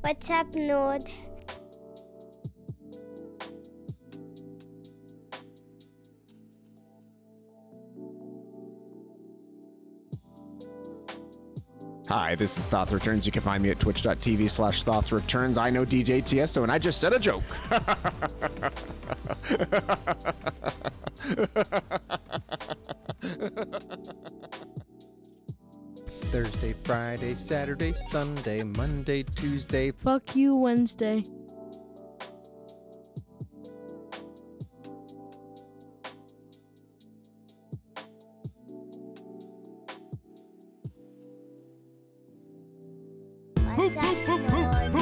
What's up, Nord? Hi, this is Thoth Returns. You can find me at twitch.tv/Thoth Returns. I know DJ Tiesto, and I just said a joke. Thursday, Friday, Saturday, Sunday, Monday, Tuesday. Fuck you, Wednesday. What's up, Nord?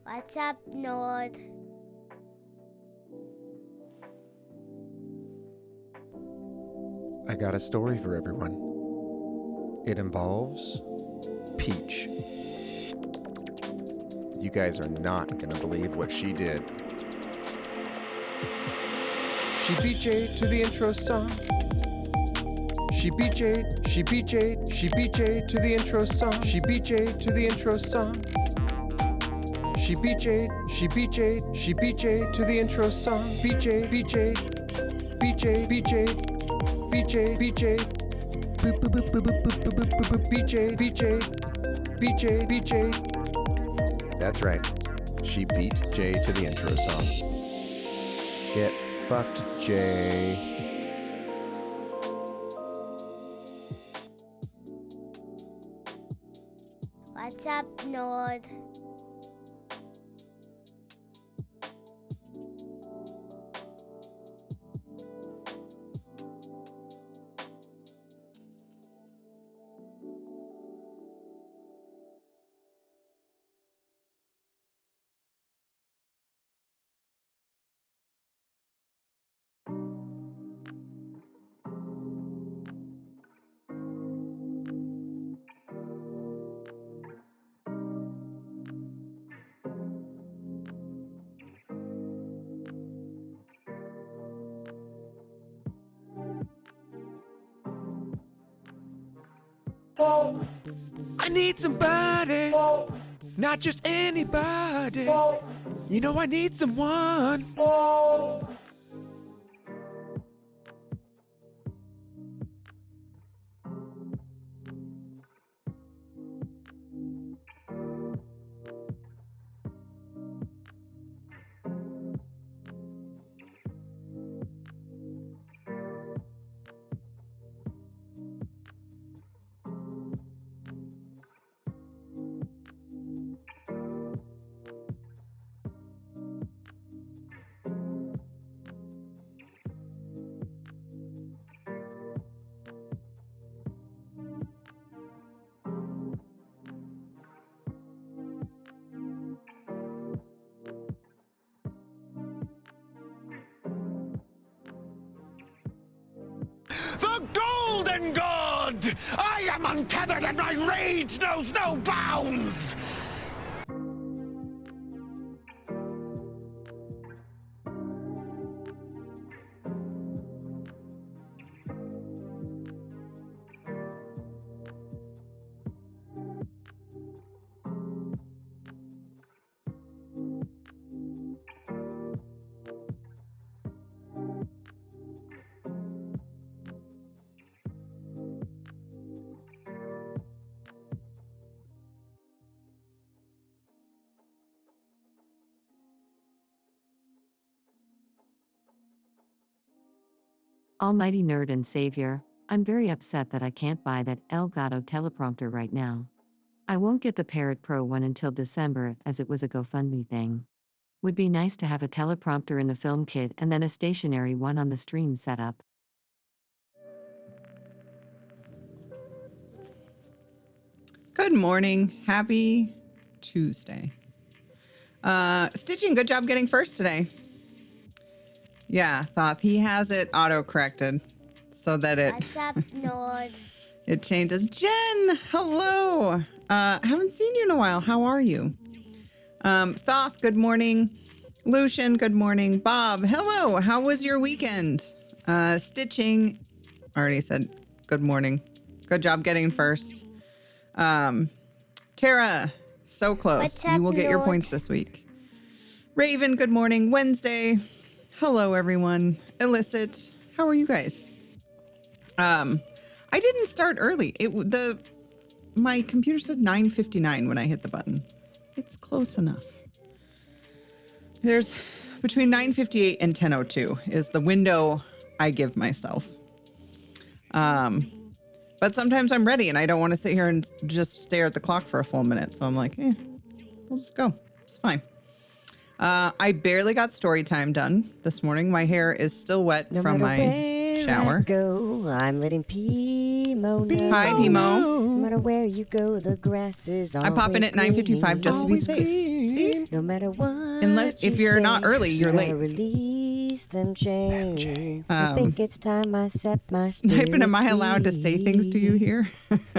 What's up, Nord? I got a story for everyone. It involves Peach. You guys are not gonna believe what she did. She BJ'd to the intro song. She BJ'd to the intro song. She BJ'd to the intro song. She BJ'd to the intro song. BJ, BJ, BJ. That's right. She beat Jay to the intro song. Get fucked, Jay. What's up, Nord? I need somebody, not just anybody. You know I need someone. The Golden God! I am untethered and my rage knows no bounds! Almighty nerd and savior, I'm very upset that I can't buy that Elgato teleprompter right now. I won't get the Parrot Pro one until December as it was a GoFundMe thing. Would be nice to have a teleprompter in the film kit and then a stationary one on the stream setup. Good morning. Happy Tuesday. Stitching, good job getting first today. Yeah, Thoth, he has it auto-corrected so that What's up, Nord? it changes. Jen, hello. Haven't seen you in a while. How are you? Thoth, good morning. Lucian, good morning. Bob, hello. How was your weekend? Stitching, already said good morning. Good job getting first. Tara, so close. What's You up, will get your Lord? points this week. Raven, good morning. Wednesday. Hello, everyone. Illicit, how are you guys? I didn't start early. My computer said 9:59 when I hit the button. It's close enough. There's between 9:58 and 10:02 is the window I give myself. But sometimes I'm ready and I don't want to sit here and just stare at the clock for a full minute. So I'm like, we'll just go. It's fine. I barely got story time done this morning. My hair is still wet from my shower. Go, I'm letting Pimo know. Hi, Pimo. No matter where you go, the grass is always I pop in at 9:55 just to be safe. See? No matter what. Unless if you're not early, you're late. Release them chains. I think it's time I set my spirit Sniping, am I allowed to say things to you here?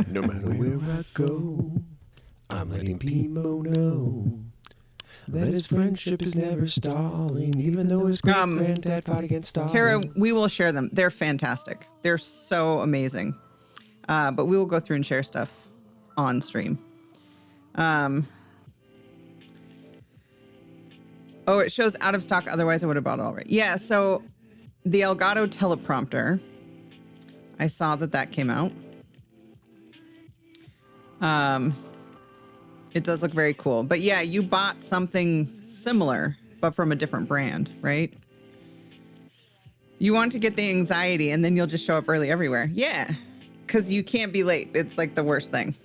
No matter where I go, I'm letting Pimo know that his friendship is never stalling, even though his great-granddad fought against Stalin. Tara, we will share them. They're fantastic. They're so amazing. But we will go through and share stuff on stream. Oh, it shows out of stock. Otherwise, I would have bought it already. Yeah, so the Elgato teleprompter, I saw that came out. It does look very cool. But yeah, you bought something similar, but from a different brand, right? You want to get the anxiety and then you'll just show up early everywhere. Yeah, because you can't be late. It's like the worst thing.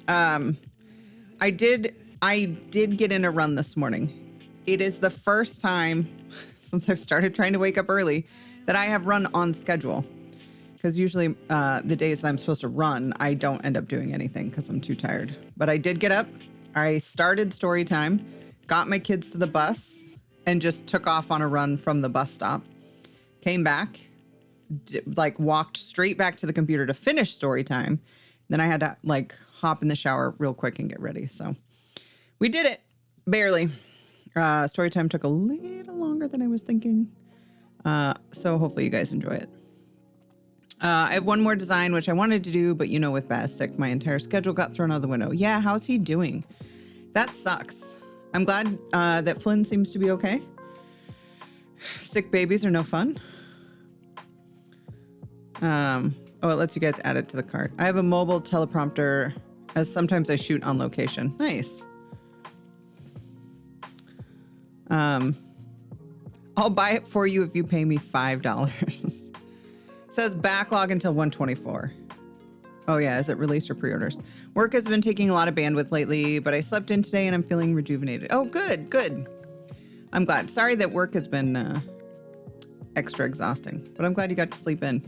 I did get in a run this morning. It is the first time since I've started trying to wake up early that I have run on schedule. Because usually the days I'm supposed to run, I don't end up doing anything because I'm too tired. But I did get up. I started story time, got my kids to the bus, and just took off on a run from the bus stop. Came back, walked straight back to the computer to finish story time. Then I had to hop in the shower real quick and get ready. So we did it, barely. Story time took a little longer than I was thinking. So hopefully you guys enjoy it. I have one more design, which I wanted to do, but with Baz sick, my entire schedule got thrown out the window. Yeah, how's he doing? That sucks. I'm glad that Flynn seems to be okay. Sick babies are no fun. It lets you guys add it to the cart. I have a mobile teleprompter, as sometimes I shoot on location. Nice. I'll buy it for you if you pay me $5. Says backlog until 124. Oh yeah, is it released or pre-orders? Work has been taking a lot of bandwidth lately, but I slept in today and I'm feeling rejuvenated. Oh, good. I'm glad. Sorry that work has been extra exhausting, but I'm glad you got to sleep in.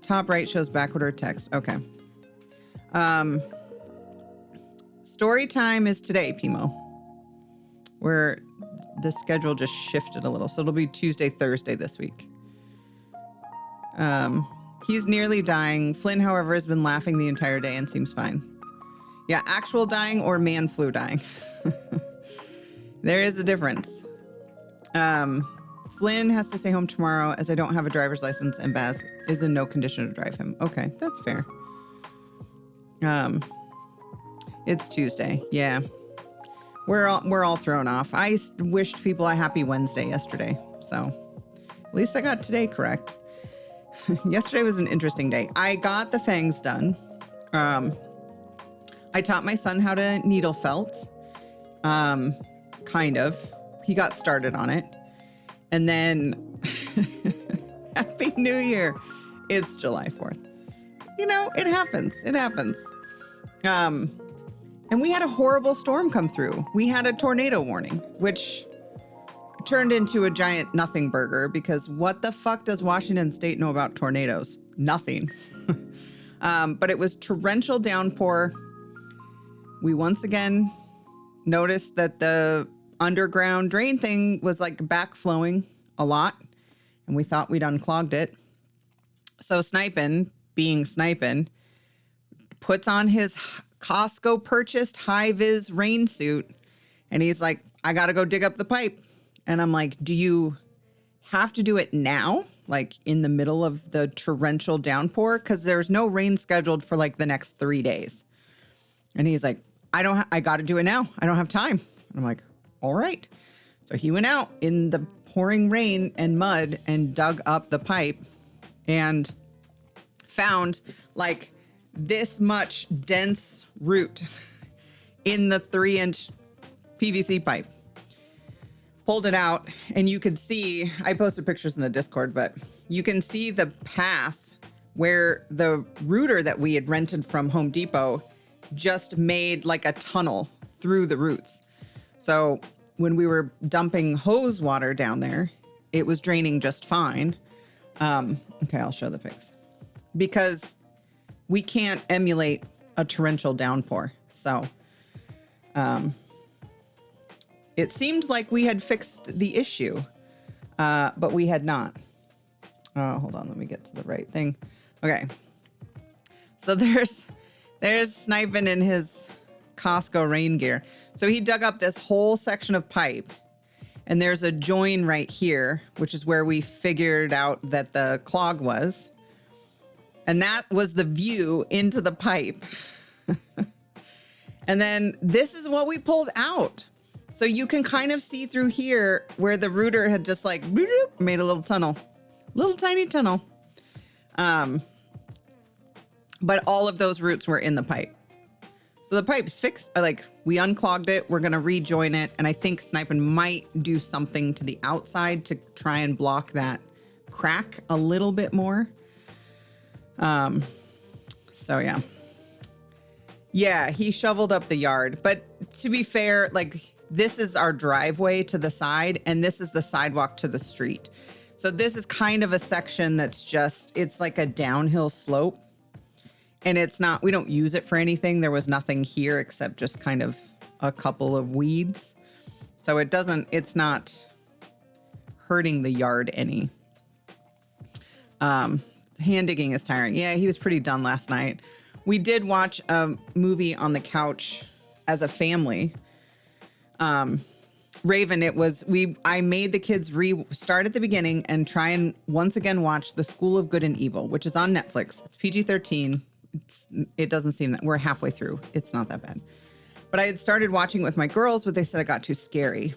Top right shows backorder text. Okay. Story time is today, Pimo. Where the schedule just shifted a little. So it'll be Tuesday, Thursday this week. He's nearly dying. Flynn, however, has been laughing the entire day and seems fine. Yeah, actual dying or man flu dying. There is a difference. Flynn has to stay home tomorrow as I don't have a driver's license and Baz is in no condition to drive him. Okay, that's fair. It's Tuesday. Yeah. We're all thrown off. I wished people a happy Wednesday yesterday. So at least I got today correct. Yesterday was an interesting day. I got the fangs done. I taught my son how to needle felt. Kind of. He got started on it. And then Happy New Year. It's July 4th. It happens. It happens. And we had a horrible storm come through. We had a tornado warning, which turned into a giant nothing burger because what the fuck does Washington State know about tornadoes? Nothing. But it was torrential downpour. We once again noticed that the underground drain thing was backflowing a lot, and we thought we'd unclogged it. So Snipin', being Snipin', puts on his Costco purchased high-vis rain suit. And he's like, I got to go dig up the pipe. And I'm like, do you have to do it now? Like in the middle of the torrential downpour? Because there's no rain scheduled for like the next 3 days. And he's like, I got to do it now. I don't have time. And I'm like, all right. So he went out in the pouring rain and mud and dug up the pipe and found like this much dense root in the 3-inch PVC pipe. Pulled it out, and you could see, I posted pictures in the Discord, but you can see the path where the rooter that we had rented from Home Depot just made like a tunnel through the roots. So when we were dumping hose water down there, it was draining just fine. Okay, I'll show the pics. Because we can't emulate a torrential downpour. So it seemed like we had fixed the issue, but we had not. Oh, hold on, let me get to the right thing. Okay. So there's Sniping in his Costco rain gear. So he dug up this whole section of pipe, and there's a join right here, which is where we figured out that the clog was. And that was the view into the pipe. And then this is what we pulled out. So you can kind of see through here where the rooter had just like made a little tunnel, little tiny tunnel. But all of those roots were in the pipe. So the pipe's fixed. Like, we unclogged it. We're going to rejoin it. And I think Sniping might do something to the outside to try and block that crack a little bit more. So yeah. Yeah, he shoveled up the yard. But to be fair, like, this is our driveway to the side, and this is the sidewalk to the street. So this is kind of a section that's just, it's like a downhill slope. And it's not, we don't use it for anything. There was nothing here except just kind of a couple of weeds. So it's not hurting the yard any. Hand digging is tiring. Yeah, he was pretty done last night. We did watch a movie on the couch as a family. Raven, I made the kids start at the beginning and try and once again watch The School of Good and Evil, which is on Netflix. It's PG-13. It doesn't seem that we're halfway through. It's not that bad. But I had started watching with my girls, but they said it got too scary.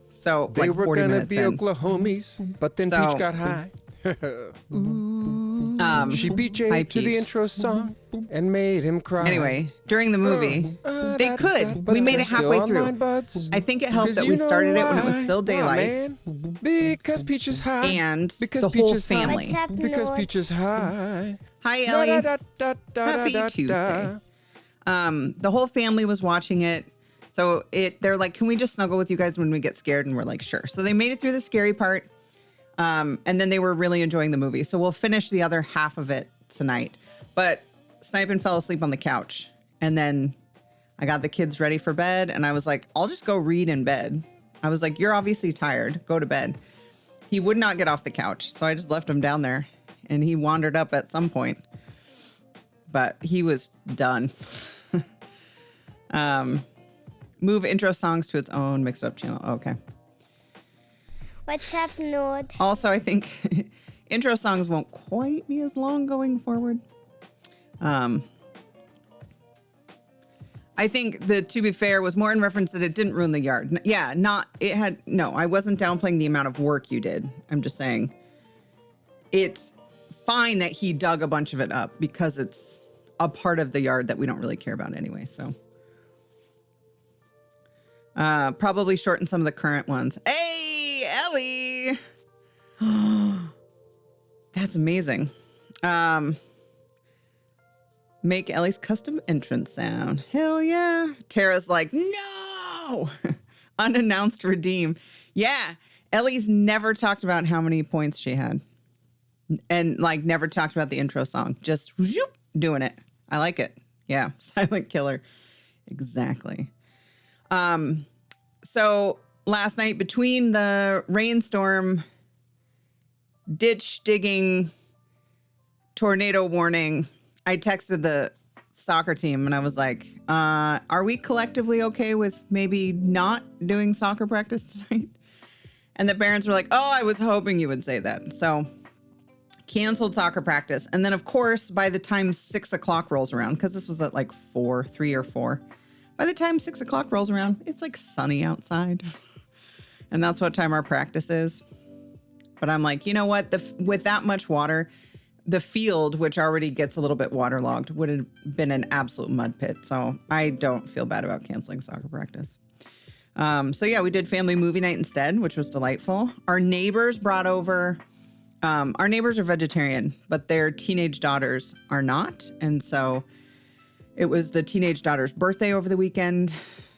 So They like were 40 gonna minutes be in. Oklahomies, but then So- Peach got high. She beat Jay Hi, to the Peach. intro song and made him cry. Anyway, during the movie, they could. But We made they're it halfway still through. online buds. I think it helped 'Cause that you we know started it when it was why? still Aw, daylight. man. Because Peach is high. And because the Peach whole is high. family. What's up, Because Lord? Peach is high. Hi, Ellie. Happy Happy Tuesday. The whole family was watching it. So they're like, can we just snuggle with you guys when we get scared? And we're like, sure. So they made it through the scary part. And then they were really enjoying the movie. So we'll finish the other half of it tonight. But Sniping fell asleep on the couch. And then I got the kids ready for bed. And I was like, I'll just go read in bed. I was like, you're obviously tired. Go to bed. He would not get off the couch. So I just left him down there. And he wandered up at some point. But he was done. Move intro songs to its own mixed up channel. Okay. What's up, Lord? Also, I think intro songs won't quite be as long going forward. I think to be fair, was more in reference that it didn't ruin the yard. I wasn't downplaying the amount of work you did. I'm just saying it's fine that he dug a bunch of it up because it's a part of the yard that we don't really care about anyway. So probably shorten some of the current ones. Hey, Ellie. That's amazing. Make Ellie's custom entrance sound. Hell yeah. Tara's like, no. Unannounced redeem. Yeah. Ellie's never talked about how many points she had. And like never talked about the intro song. Just whoop, doing it. I like it. Yeah. Silent killer. Exactly. So last night between the rainstorm, ditch digging, tornado warning, I texted the soccer team and I was like, are we collectively okay with maybe not doing soccer practice tonight? And the parents were like, oh, I was hoping you would say that. So canceled soccer practice. And then, of course, by the time 6 o'clock rolls around, because this was at like 3 or 4, by the time 6 o'clock rolls around, it's like sunny outside. And that's what time our practice is. But I'm like, you know what? With that much water, the field, which already gets a little bit waterlogged, would have been an absolute mud pit. So I don't feel bad about canceling soccer practice. So yeah, we did family movie night instead, which was delightful. Our neighbors brought over, our neighbors are vegetarian, but their teenage daughters are not. And so it was the teenage daughter's birthday over the weekend.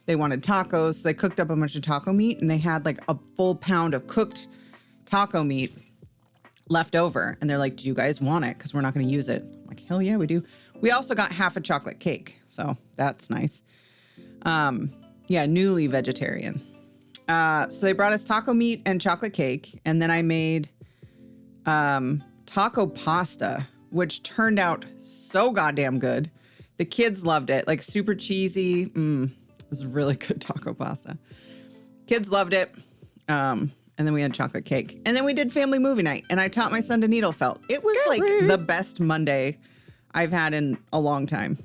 They wanted tacos. So they cooked up a bunch of taco meat and they had like a full pound of cooked taco meat left over. And they're like, do you guys want it? Because we're not going to use it. I'm like, hell yeah, we do. We also got half a chocolate cake. So that's nice. Yeah, newly vegetarian. So they brought us taco meat and chocolate cake. And then I made taco pasta, which turned out so goddamn good. The kids loved it. Like super cheesy. It was really good taco pasta. Kids loved it. And then we had chocolate cake. And then we did family movie night. And I taught my son to needle felt. It was like the best Monday I've had in a long time.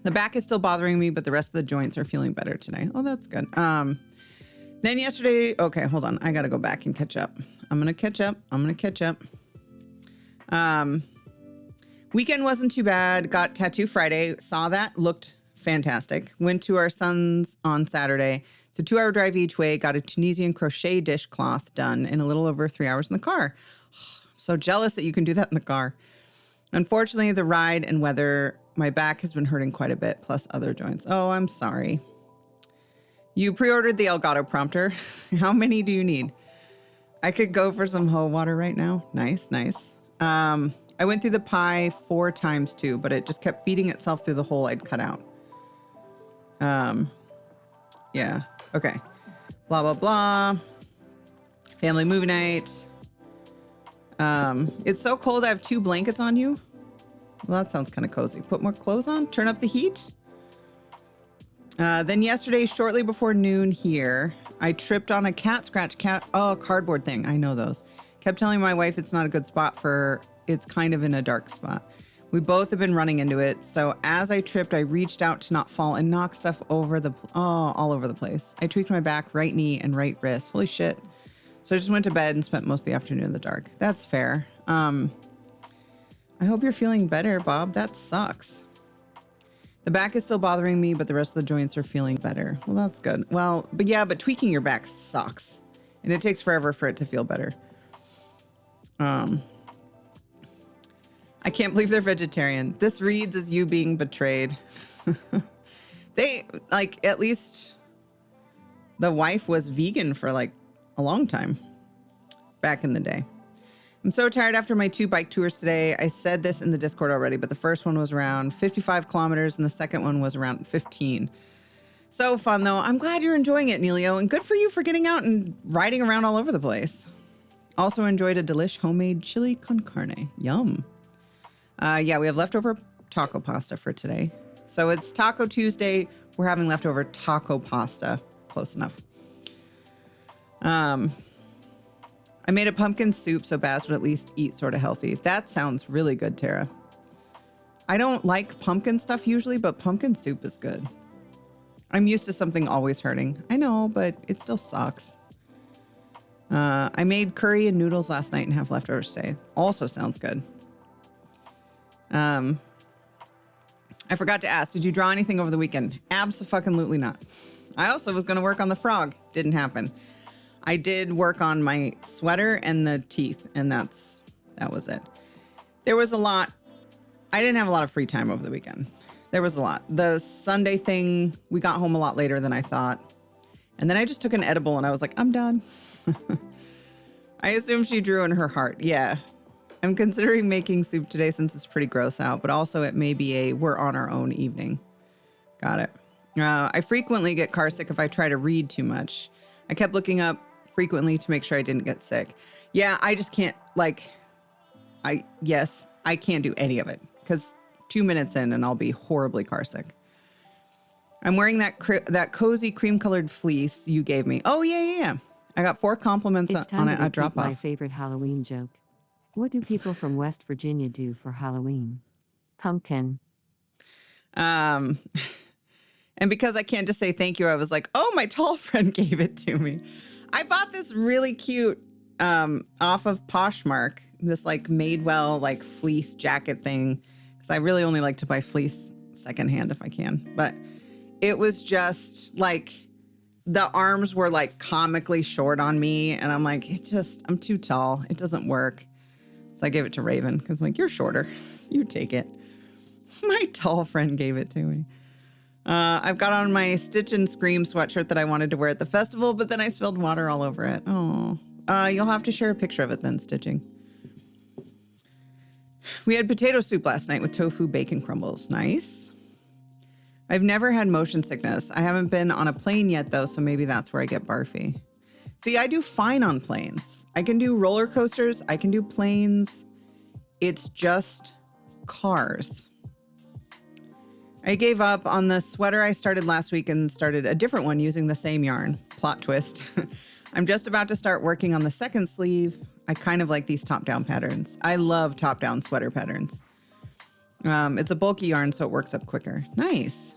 The back is still bothering me, but the rest of the joints are feeling better today. Oh, that's good. Then yesterday, okay, hold on. I got to go back and catch up. I'm going to catch up. Weekend wasn't too bad. Got Tattoo Friday. Saw that. Looked fantastic. Went to our son's on Saturday. It's a 2-hour drive each way. Got a Tunisian crochet dishcloth done in a little over 3 hours in the car. So jealous that you can do that in the car. Unfortunately, the ride and weather, my back has been hurting quite a bit, plus other joints. Oh, I'm sorry. You pre-ordered the Elgato prompter. How many do you need? I could go for some hoe water right now. Nice. I went through the pie 4 times too, but it just kept feeding itself through the hole I'd cut out. Yeah. Okay. Blah, blah, blah. Family movie night. It's so cold I have 2 blankets on you. Well, that sounds kind of cozy. Put more clothes on, turn up the heat. Then yesterday, shortly before noon here, I tripped on a cardboard thing. I know those. Kept telling my wife it's not a good spot it's kind of in a dark spot. We both have been running into it. So as I tripped, I reached out to not fall and knock stuff all over the place. I tweaked my back, right knee, and right wrist. Holy shit. So I just went to bed and spent most of the afternoon in the dark. That's fair. I hope you're feeling better, Bob. That sucks. The back is still bothering me, but the rest of the joints are feeling better. Well, that's good. Well, but tweaking your back sucks. And it takes forever for it to feel better. I can't believe they're vegetarian. This reads as you being betrayed. At least the wife was vegan for like a long time back in the day. I'm so tired after my 2 bike tours today. I said this in the Discord already, but the first one was around 55 kilometers and the second one was around 15. So fun though. I'm glad you're enjoying it, Neilio, and good for you for getting out and riding around all over the place. Also enjoyed a delish homemade chili con carne. Yum. Yeah, we have leftover taco pasta for today. So it's Taco Tuesday. We're having leftover taco pasta. Close enough. I made a pumpkin soup so Baz would at least eat sort of healthy. That sounds really good, Tara. I don't like pumpkin stuff usually, but pumpkin soup is good. I'm used to something always hurting. I know, but it still sucks. I made curry and noodles last night and have leftovers today. Also sounds good. I forgot to ask, did you draw anything over the weekend? Abso-fucking-lutely not. I also was going to work on the frog. Didn't happen. I did work on my sweater and the teeth, and that was it. There was a lot. I didn't have a lot of free time over the weekend. There was a lot. The Sunday thing, we got home a lot later than I thought. And then I just took an edible and I was like, I'm done. I assume she drew in her heart. Yeah. I'm considering making soup today since it's pretty gross out, but also it may be we're on our own evening. Got it. I frequently get car sick if I try to read too much. I kept looking up frequently to make sure I didn't get sick. Yeah, I just can't, Yes, I can't do any of it because 2 minutes in and I'll be horribly car sick. I'm wearing that cozy cream colored fleece you gave me. Oh, yeah. I got 4 compliments It's time on to it at drop repeat my off. favorite Halloween joke. What do people from West Virginia do for Halloween? Pumpkin. And because I can't just say thank you, I was like, oh, my tall friend gave it to me. I bought this really cute off of Poshmark, this like Madewell like fleece jacket thing. Because I really only like to buy fleece secondhand if I can. But it was just like the arms were like comically short on me. And I'm like, I'm too tall. It doesn't work. So I gave it to Raven because I'm like, you're shorter. You take it. My tall friend gave it to me. I've got on my Stitch and Scream sweatshirt that I wanted to wear at the festival, but then I spilled water all over it. Oh, you'll have to share a picture of it then, Stitching. We had potato soup last night with tofu bacon crumbles. Nice. I've never had motion sickness. I haven't been on a plane yet, though, so maybe that's where I get barfy. See, I do fine on planes. I can do roller coasters. I can do planes. It's just cars. I gave up on the sweater I started last week and started a different one using the same yarn. Plot twist. I'm just about to start working on the second sleeve. I kind of like these top-down patterns. I love top-down sweater patterns. It's a bulky yarn, so it works up quicker. Nice.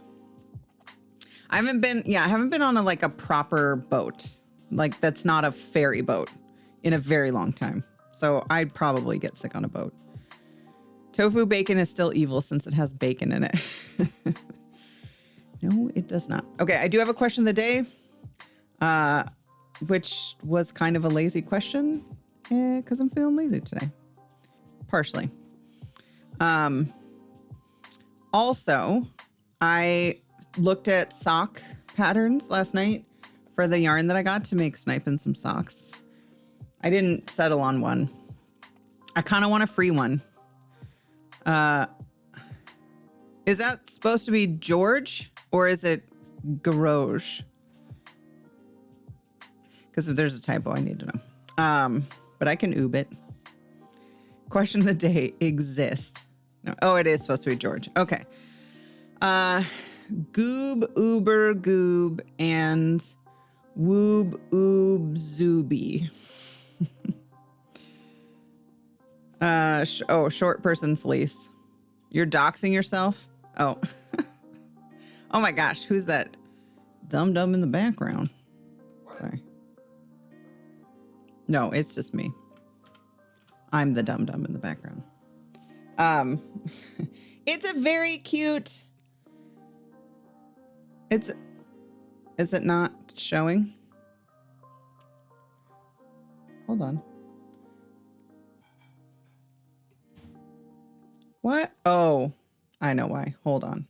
I haven't been on a proper boat. Like, that's not a ferry boat in a very long time. So I'd probably get sick on a boat. Tofu bacon is still evil since it has bacon in it. No, it does not. Okay, I do have a question of the day, which was kind of a lazy question because I'm feeling lazy today. Partially. Also, I looked at sock patterns last night for the yarn that I got to make sniping some socks. I didn't settle on one. I kind of want a free one. Is that supposed to be George or is it Garage? Because if there's a typo, I need to know. But I can oob it. Question of the day, exist. No. Oh, it is supposed to be George. Okay. Goob, Uber, Goob, and Woob, Oob, Zooby. Short person fleece. You're doxing yourself? Oh. Oh my gosh, who's that dum-dum in the background? Sorry. No, it's just me. I'm the dum-dum in the background. It's a very cute... Is it not showing? Hold on. What? Oh, I know why. Hold on.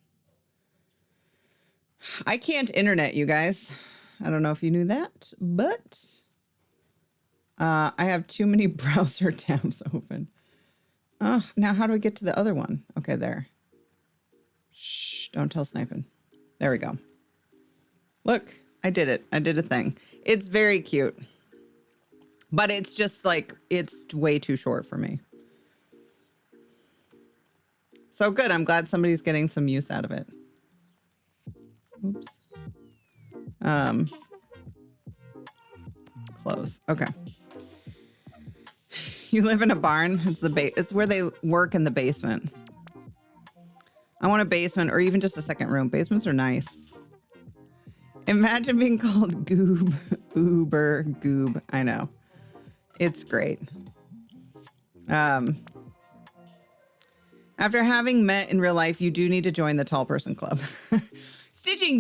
I can't internet, you guys. I don't know if you knew that, but I have too many browser tabs open. Oh, now how do I get to the other one? Okay, there. Shh, don't tell Sniping. There we go. Look, I did it. I did a thing. It's very cute. But it's just like, it's way too short for me. So good. I'm glad somebody's getting some use out of it. Oops. Close. Okay. You live in a barn? It's where they work in the basement. I want a basement or even just a second room. Basements are nice. Imagine being called Goob, Uber, Goob. I know. It's great. After having met in real life, you do need to join the tall person club. Stitching,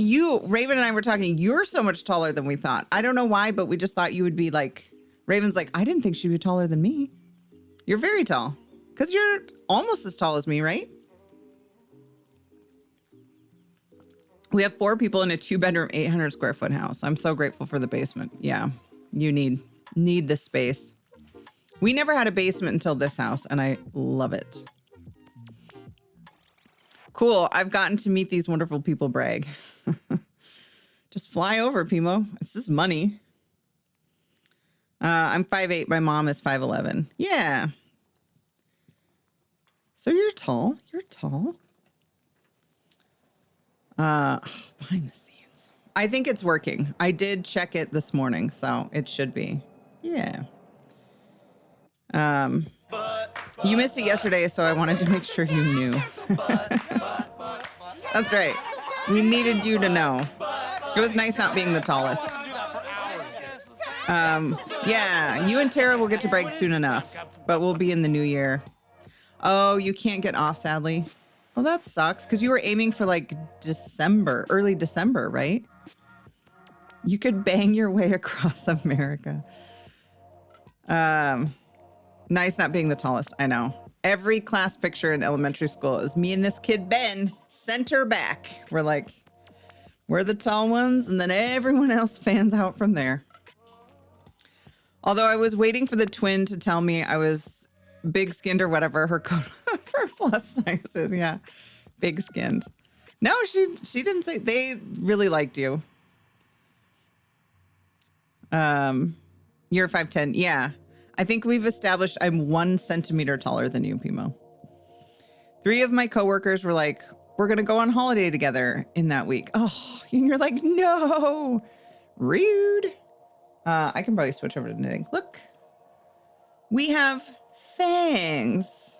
Raven and I were talking, you're so much taller than we thought. I don't know why, but we just thought you would be like, Raven's like, I didn't think she'd be taller than me. You're very tall. Because you're almost as tall as me, right? We have 4 people in a 2-bedroom, 800 square foot house. I'm so grateful for the basement. Yeah, you need the space. We never had a basement until this house, and I love it. Cool. I've gotten to meet these wonderful people, brag. Just fly over, Pimo. This is money. I'm 5'8". My mom is 5'11". Yeah. So you're tall. You're tall. Behind the scenes. I think it's working. I did check it this morning, so it should be. Yeah. You missed it yesterday, so I wanted to make sure you knew. That's right. We needed you to know. It was nice not being the tallest. Yeah, you and Tara will get to break soon enough, but we'll be in the new year. Oh, you can't get off, sadly. Well, that sucks, because you were aiming for like December, early December, right? You could bang your way across America. Nice not being the tallest, I know. Every class picture in elementary school is me and this kid, Ben, center back. We're like, we're the tall ones, and then everyone else fans out from there. Although I was waiting for the twin to tell me I was big skinned or whatever her code for plus sizes. Yeah, big skinned. No, she didn't say. They really liked you. You're 5'10". Yeah, I think we've established I'm 1 centimeter taller than you, Pimo. 3 of my coworkers were like, we're gonna go on holiday together in that week. Oh, and you're like, no, rude. I can probably switch over to knitting. Look, we have fangs.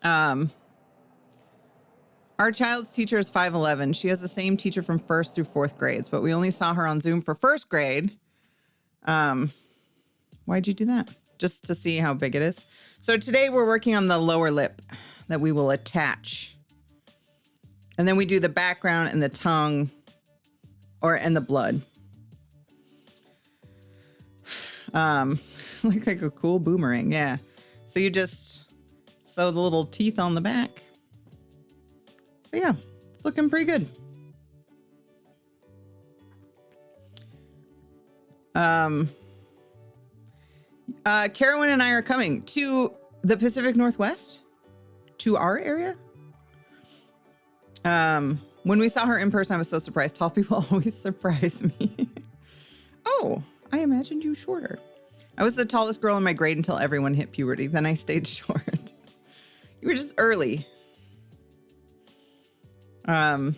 Our child's teacher is 5'11". She has the same teacher from 1st through 4th grades, but we only saw her on Zoom for 1st grade. Why'd you do that? Just to see how big it is. So today we're working on the lower lip that we will attach. And then we do the background and the tongue and the blood. Like a cool boomerang. Yeah. So you just sew the little teeth on the back. But yeah, it's looking pretty good. Carolyn and I are coming to the Pacific Northwest, to our area. When we saw her in person, I was so surprised. Tall people always surprise me. Oh, I imagined you shorter. I was the tallest girl in my grade until everyone hit puberty. Then I stayed short. You were just early. Yeah,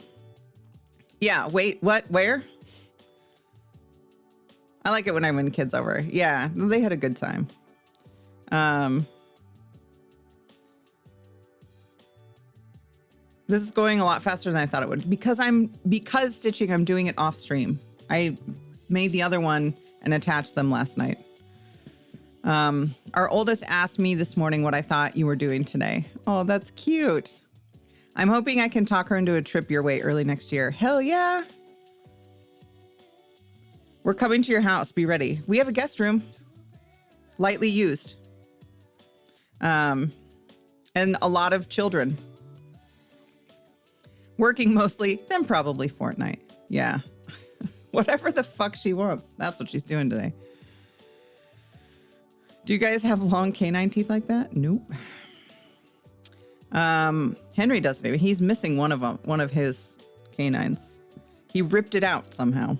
wait, what? Where? I like it when I win kids over. Yeah, they had a good time. This is going a lot faster than I thought it would. Because stitching, I'm doing it off stream. I made the other one and attached them last night. Our oldest asked me this morning what I thought you were doing today. Oh, that's cute. I'm hoping I can talk her into a trip your way early next year. Hell yeah. We're coming to your house. Be ready. We have a guest room. Lightly used. And a lot of children. Working mostly, then probably Fortnite. Yeah. Whatever the fuck she wants. That's what she's doing today. Do you guys have long canine teeth like that? Nope. Henry doesn't. He's missing one of his canines. He ripped it out somehow.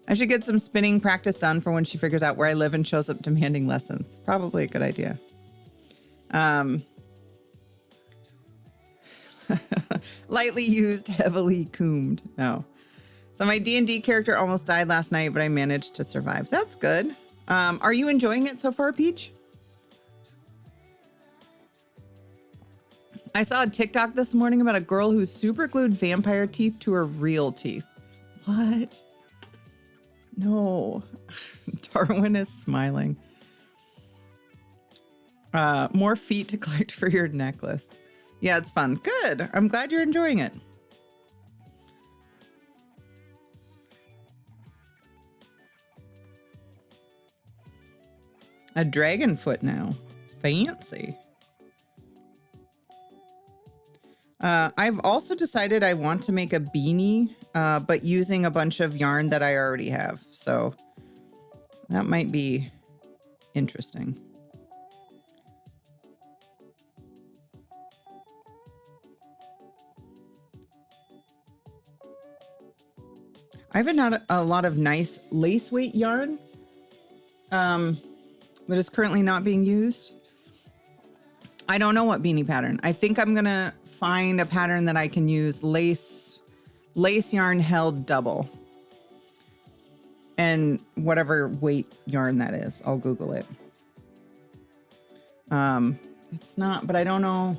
I should get some spinning practice done for when she figures out where I live and shows up demanding lessons. Probably a good idea. Lightly used, heavily combed. No. So my D&D character almost died last night, but I managed to survive. That's good. Are you enjoying it so far, Peach? I saw a TikTok this morning about a girl who super glued vampire teeth to her real teeth. What? No. Darwin is smiling. More feet to collect for your necklace. Yeah, it's fun. Good. I'm glad you're enjoying it. A dragon foot now. Fancy. I've also decided I want to make a beanie, but using a bunch of yarn that I already have. So that might be interesting. I haven't had a lot of nice lace weight yarn. that is currently not being used. I don't know what beanie pattern. I think I'm gonna find a pattern that I can use lace yarn held double. And whatever weight yarn that is, I'll Google it. It's not, but I don't know.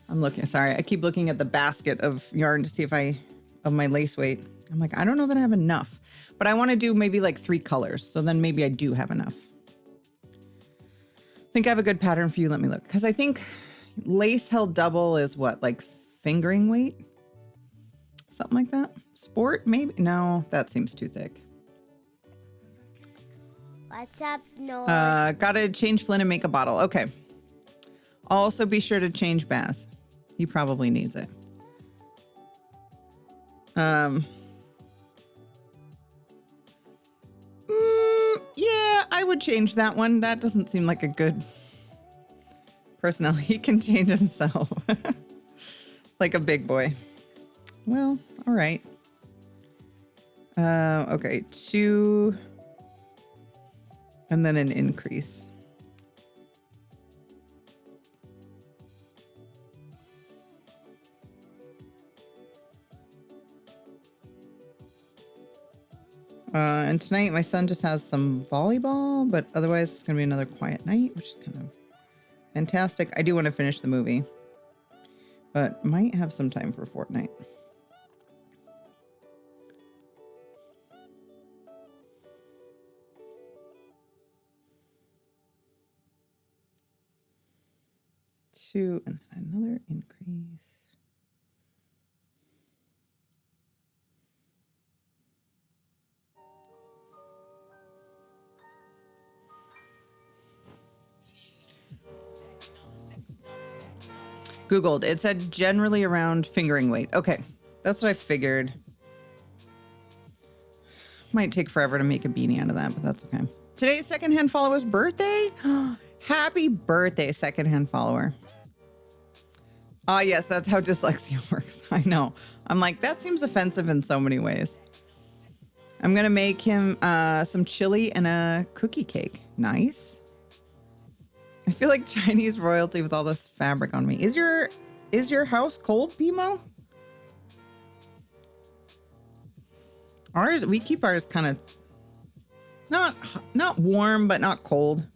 I'm looking, sorry, I keep looking at the basket of yarn to see if of my lace weight. I'm like, I don't know that I have enough, but I want to do maybe like 3 colors. So then maybe I do have enough. I think I have a good pattern for you. Let me look. Because I think lace held double is what, like fingering weight? Something like that. Sport, maybe? No, that seems too thick. What's up, North? Gotta change Flynn and make a bottle. Okay. Also be sure to change Baz. He probably needs it. Yeah, I would change that one. That doesn't seem like a good personality. He can change himself. Like a big boy. Well, all right. Okay, 2 and then an increase. And tonight my son just has some volleyball, but otherwise it's going to be another quiet night, which is kind of fantastic. I do want to finish the movie, but might have some time for Fortnite. Two and another increase. Googled. It said generally around fingering weight. Okay, that's what I figured. Might take forever to make a beanie out of that, but that's okay. Today's secondhand follower's birthday. Happy birthday, secondhand follower. Ah, yes, that's how dyslexia works. I know. I'm like, that seems offensive in so many ways. I'm gonna make him some chili and a cookie cake. Nice. I feel like Chinese royalty with all this fabric on me. Is your house cold, Bimo? We keep ours kind of not warm, but not cold.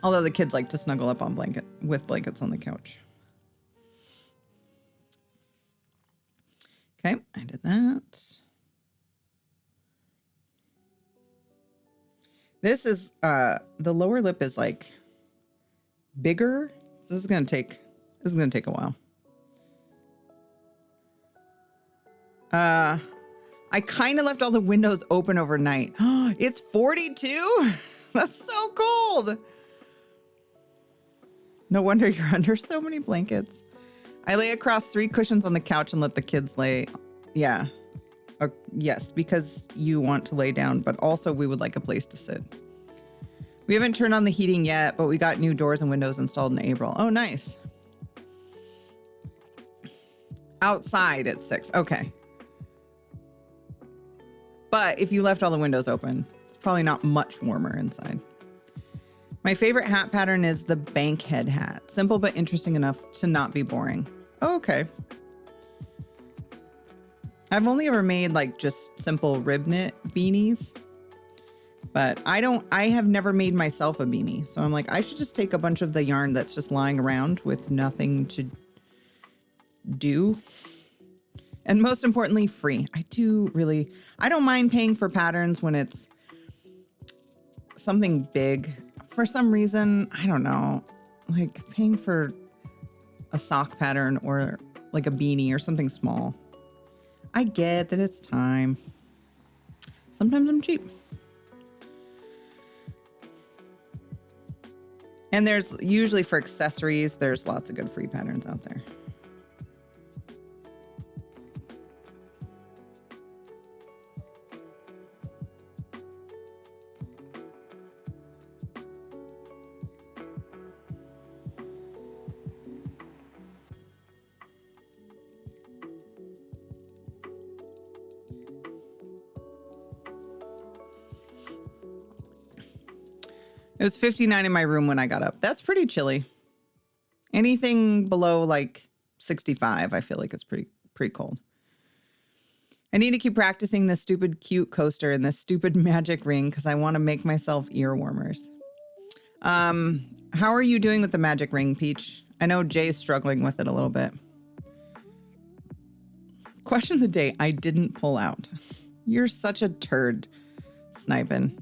Although the kids like to snuggle up on with blankets on the couch. Okay, I did that. This is the lower lip is like bigger. So this is gonna take a while. I kind of left all the windows open overnight. It's 42. That's so cold. No wonder you're under so many blankets. I lay across 3 cushions on the couch and let the kids lay. Yeah. Yes, because you want to lay down, but also we would like a place to sit. We haven't turned on the heating yet, but we got new doors and windows installed in April. Oh, nice. Outside at 6. Okay. But if you left all the windows open, it's probably not much warmer inside. My favorite hat pattern is the bank head hat. Simple but interesting enough to not be boring. Oh, okay. I've only ever made like just simple rib knit beanies, but I have never made myself a beanie. So I'm like, I should just take a bunch of the yarn that's just lying around with nothing to do. And most importantly, free. I don't mind paying for patterns when it's something big. For some reason, I don't know, like paying for a sock pattern or like a beanie or something small. I get that it's time. Sometimes I'm cheap. And there's usually for accessories, there's lots of good free patterns out there. It was 59 in my room when I got up. That's pretty chilly. Anything below like 65, I feel like it's pretty cold. I need to keep practicing this stupid cute coaster and this stupid magic ring because I want to make myself ear warmers. How are you doing with the magic ring, Peach? I know Jay's struggling with it a little bit. Question of the day, I didn't pull out. You're such a turd, Sniping.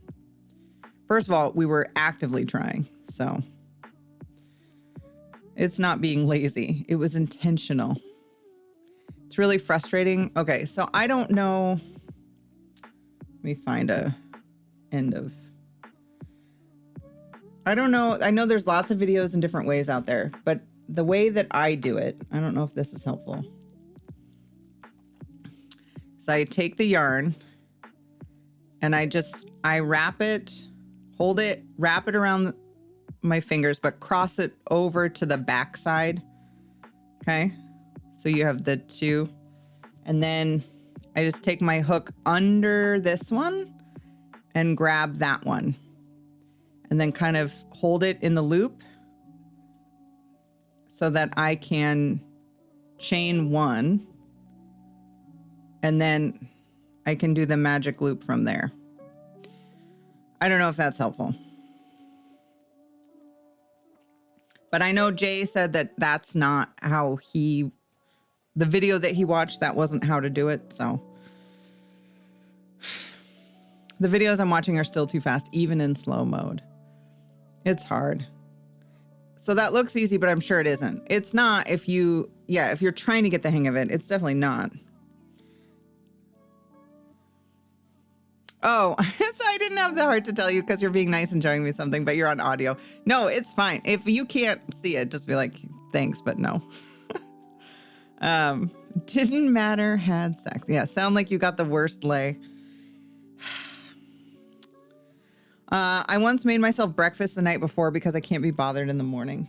First of all, we were actively trying, so it's not being lazy. It was intentional. It's really frustrating. Okay, so I don't know. Let me find a end of. I don't know. I know there's lots of videos in different ways out there, but the way that I do it, I don't know if this is helpful. So I take the yarn and I wrap it, hold it, wrap it around my fingers, but cross it over to the back side. Okay. So you have the two, and then I just take my hook under this one and grab that one, and then kind of hold it in the loop so that I can chain one, and then I can do the magic loop from there. I don't know if that's helpful. But I know Jay said that that's not how the video that he watched, that wasn't how to do it. So the videos I'm watching are still too fast, even in slow mode. It's hard. So that looks easy, but I'm sure it isn't. It's not if you're trying to get the hang of it, it's definitely not. Oh, so I didn't have the heart to tell you because you're being nice and showing me something, but you're on audio. No, it's fine. If you can't see it, just be like, thanks, but no. Didn't matter, had sex. Yeah, sound like you got the worst lay. I once made myself breakfast the night before because I can't be bothered in the morning.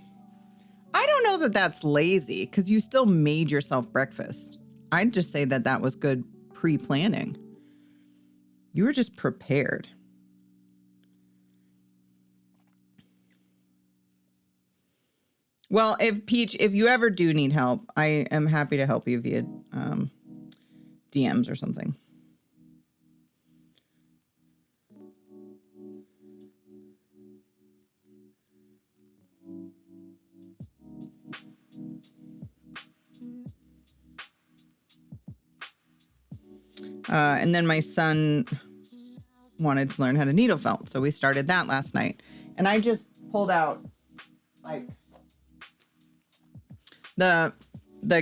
I don't know that that's lazy because you still made yourself breakfast. I'd just say that that was good pre-planning. You were just prepared. Well, if you ever do need help, I am happy to help you via DMs or something. And then my son wanted to learn how to needle felt, so we started that last night. And I just pulled out like the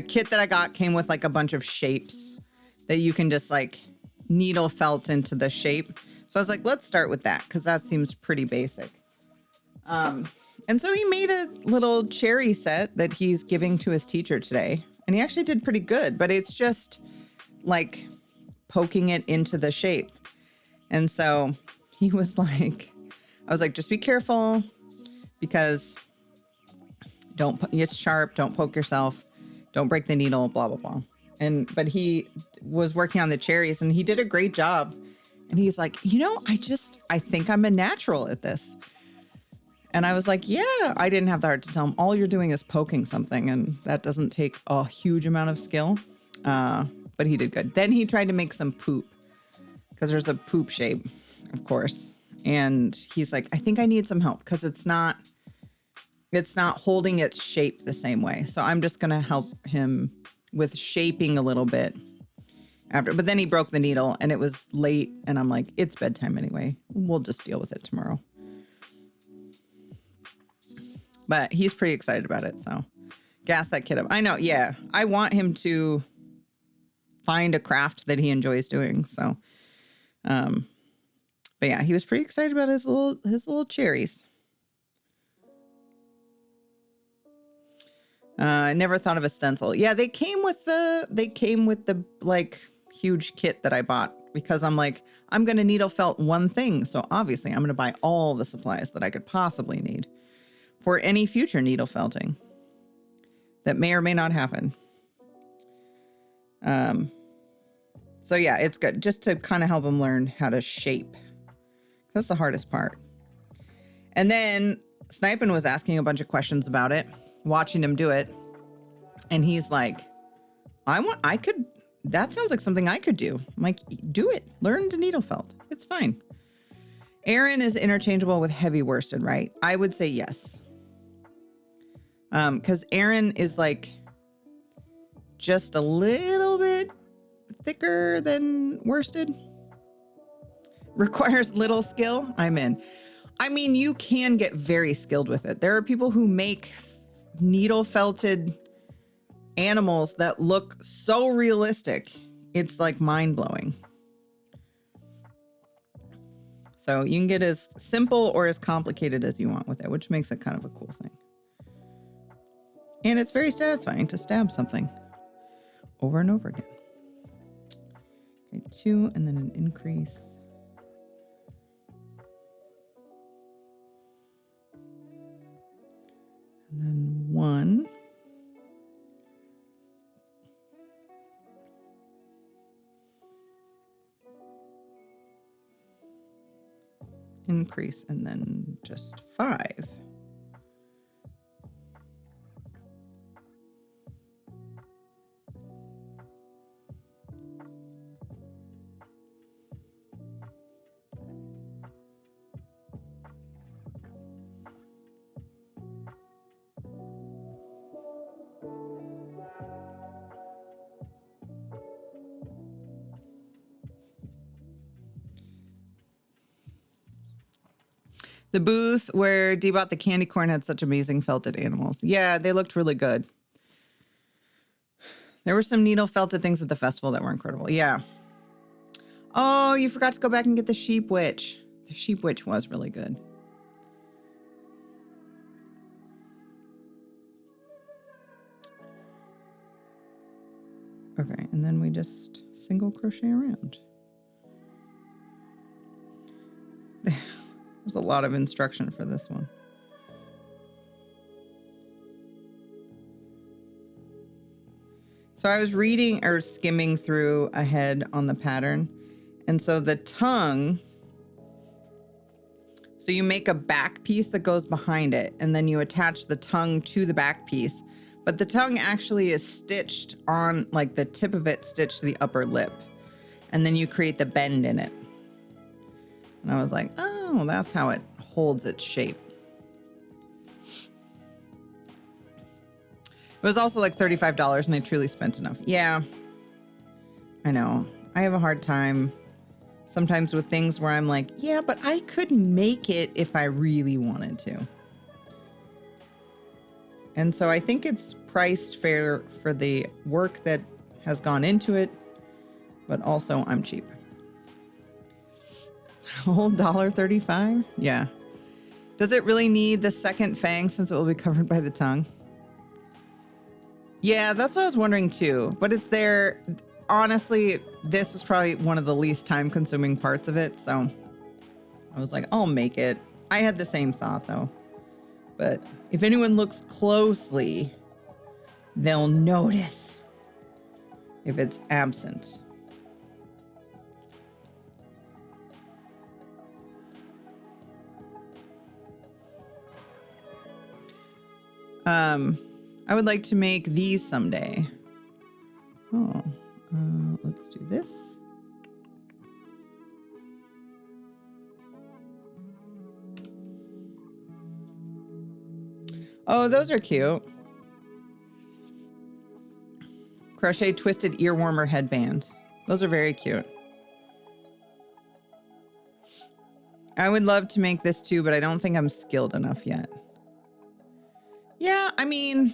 kit that I got came with like a bunch of shapes that you can just like needle felt into the shape. So I was like, let's start with that because that seems pretty basic. And so he made a little cherry set that he's giving to his teacher today, and he actually did pretty good. But it's just like poking it into the shape. And so he was like, I was like, just be careful because it's sharp. Don't poke yourself. Don't break the needle, blah, blah, blah. But he was working on the cherries and he did a great job. And he's like, I think I'm a natural at this. And I was like, yeah, I didn't have the heart to tell him all you're doing is poking something. And that doesn't take a huge amount of skill. But he did good. Then he tried to make some poop because there's a poop shape, of course. And he's like, I think I need some help because it's not holding its shape the same way. So I'm just going to help him with shaping a little bit after. But then he broke the needle and it was late. And I'm like, it's bedtime anyway. We'll just deal with it tomorrow. But he's pretty excited about it. So gas that kid up. I know. Yeah. I want him to find a craft that he enjoys doing. So, but yeah, he was pretty excited about his little cherries. I never thought of a stencil. Yeah, they came with the like huge kit that I bought because I'm like, I'm going to needle felt one thing. So obviously I'm going to buy all the supplies that I could possibly need for any future needle felting that may or may not happen. So yeah, it's good just to kind of help them learn how to shape. That's the hardest part. And then Snipin was asking a bunch of questions about it, watching him do it. And he's like, that sounds like something I could do. I'm like, do it. Learn to needle felt. It's fine. Aaron is interchangeable with heavy worsted, right? I would say yes. Because Aaron is like just a little bit thicker than worsted. Requires little skill. I'm in. I mean, you can get very skilled with it. There are people who make needle felted animals that look so realistic. It's like mind blowing. So you can get as simple or as complicated as you want with it, which makes it kind of a cool thing. And it's very satisfying to stab something over and over again. Okay, 2 and then an increase. And then 1. Increase, and then just 5. The booth where Dee bought the candy corn had such amazing felted animals. Yeah, they looked really good. There were some needle felted things at the festival that were incredible. Yeah. Oh, you forgot to go back and get the sheep witch. The sheep witch was really good. Okay, and then we just single crochet around. There's a lot of instruction for this one. So I was reading or skimming through ahead on the pattern. And so the tongue, so you make a back piece that goes behind it, and then you attach the tongue to the back piece. But the tongue actually is stitched on, like the tip of it stitched to the upper lip. And then you create the bend in it. And I was like, oh, that's how it holds its shape. It was also like $35 and I truly spent enough. Yeah, I know. I have a hard time sometimes with things where I'm like, yeah, but I could make it if I really wanted to. And so I think it's priced fair for the work that has gone into it, but also I'm cheap. Whole $1.35? Yeah. Does it really need the second fang since it will be covered by the tongue? Yeah, that's what I was wondering too. But it's there. Honestly, this was probably one of the least time consuming parts of it. So I was like, I'll make it. I had the same thought though. But if anyone looks closely, they'll notice if it's absent. I would like to make these someday. Oh, let's do this. Oh, those are cute. Crochet twisted ear warmer headband. Those are very cute. I would love to make this too, but I don't think I'm skilled enough yet. Yeah, I mean,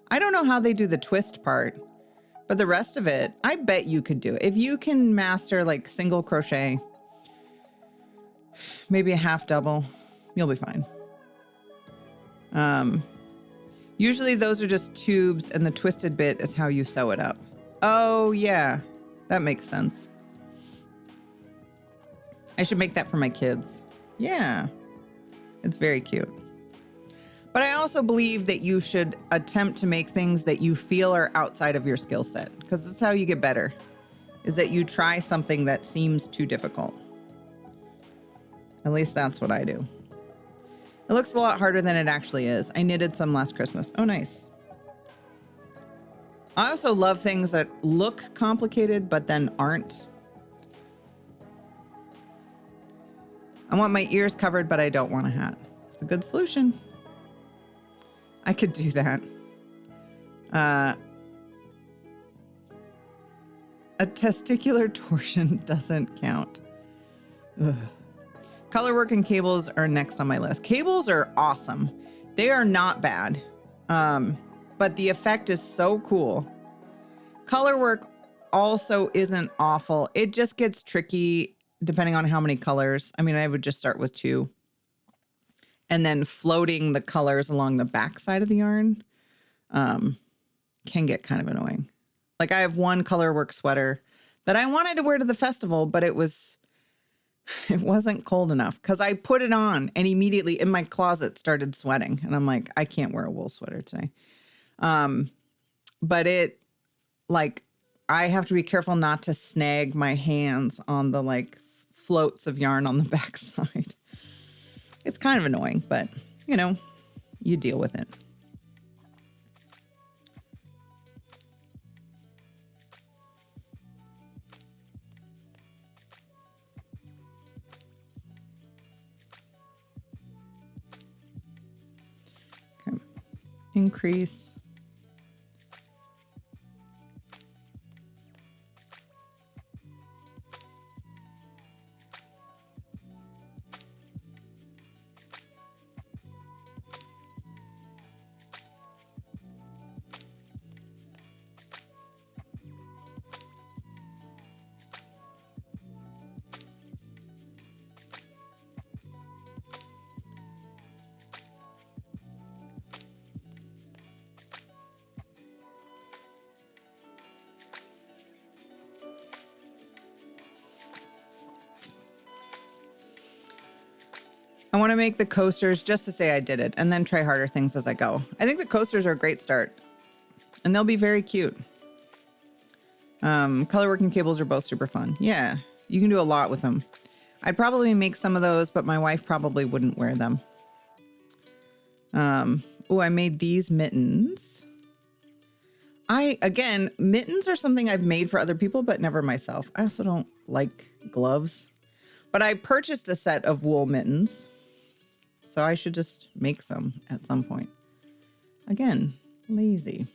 I don't know how they do the twist part, but the rest of it, I bet you could do it. If you can master like single crochet, maybe a half double, you'll be fine. Usually those are just tubes and the twisted bit is how you sew it up. Oh yeah, that makes sense. I should make that for my kids. Yeah, it's very cute. But I also believe that you should attempt to make things that you feel are outside of your skill set, because that's how you get better, is that you try something that seems too difficult. At least that's what I do. It looks a lot harder than it actually is. I knitted some last Christmas. Oh, nice. I also love things that look complicated, but then aren't. I want my ears covered, but I don't want a hat. It's a good solution. I could do that. A testicular torsion doesn't count. Ugh. Colorwork and cables are next on my list. Cables are awesome. They are not bad. But the effect is so cool. Colorwork also isn't awful. It just gets tricky depending on how many colors. I mean, I would just start with 2. And then floating the colors along the back side of the yarn can get kind of annoying. Like I have one colorwork sweater that I wanted to wear to the festival, but it wasn't cold enough because I put it on and immediately in my closet started sweating. And I'm like, I can't wear a wool sweater today. But it, like, I have to be careful not to snag my hands on the like floats of yarn on the backside. It's kind of annoying, but you know, you deal with it. Okay. Increase. I want to make the coasters just to say I did it and then try harder things as I go. I think the coasters are a great start and they'll be very cute. Colorworking cables are both super fun. Yeah, you can do a lot with them. I'd probably make some of those, but my wife probably wouldn't wear them. Oh, I made these mittens. Again, mittens are something I've made for other people, but never myself. I also don't like gloves, but I purchased a set of wool mittens. So I should just make some at some point. Again, lazy.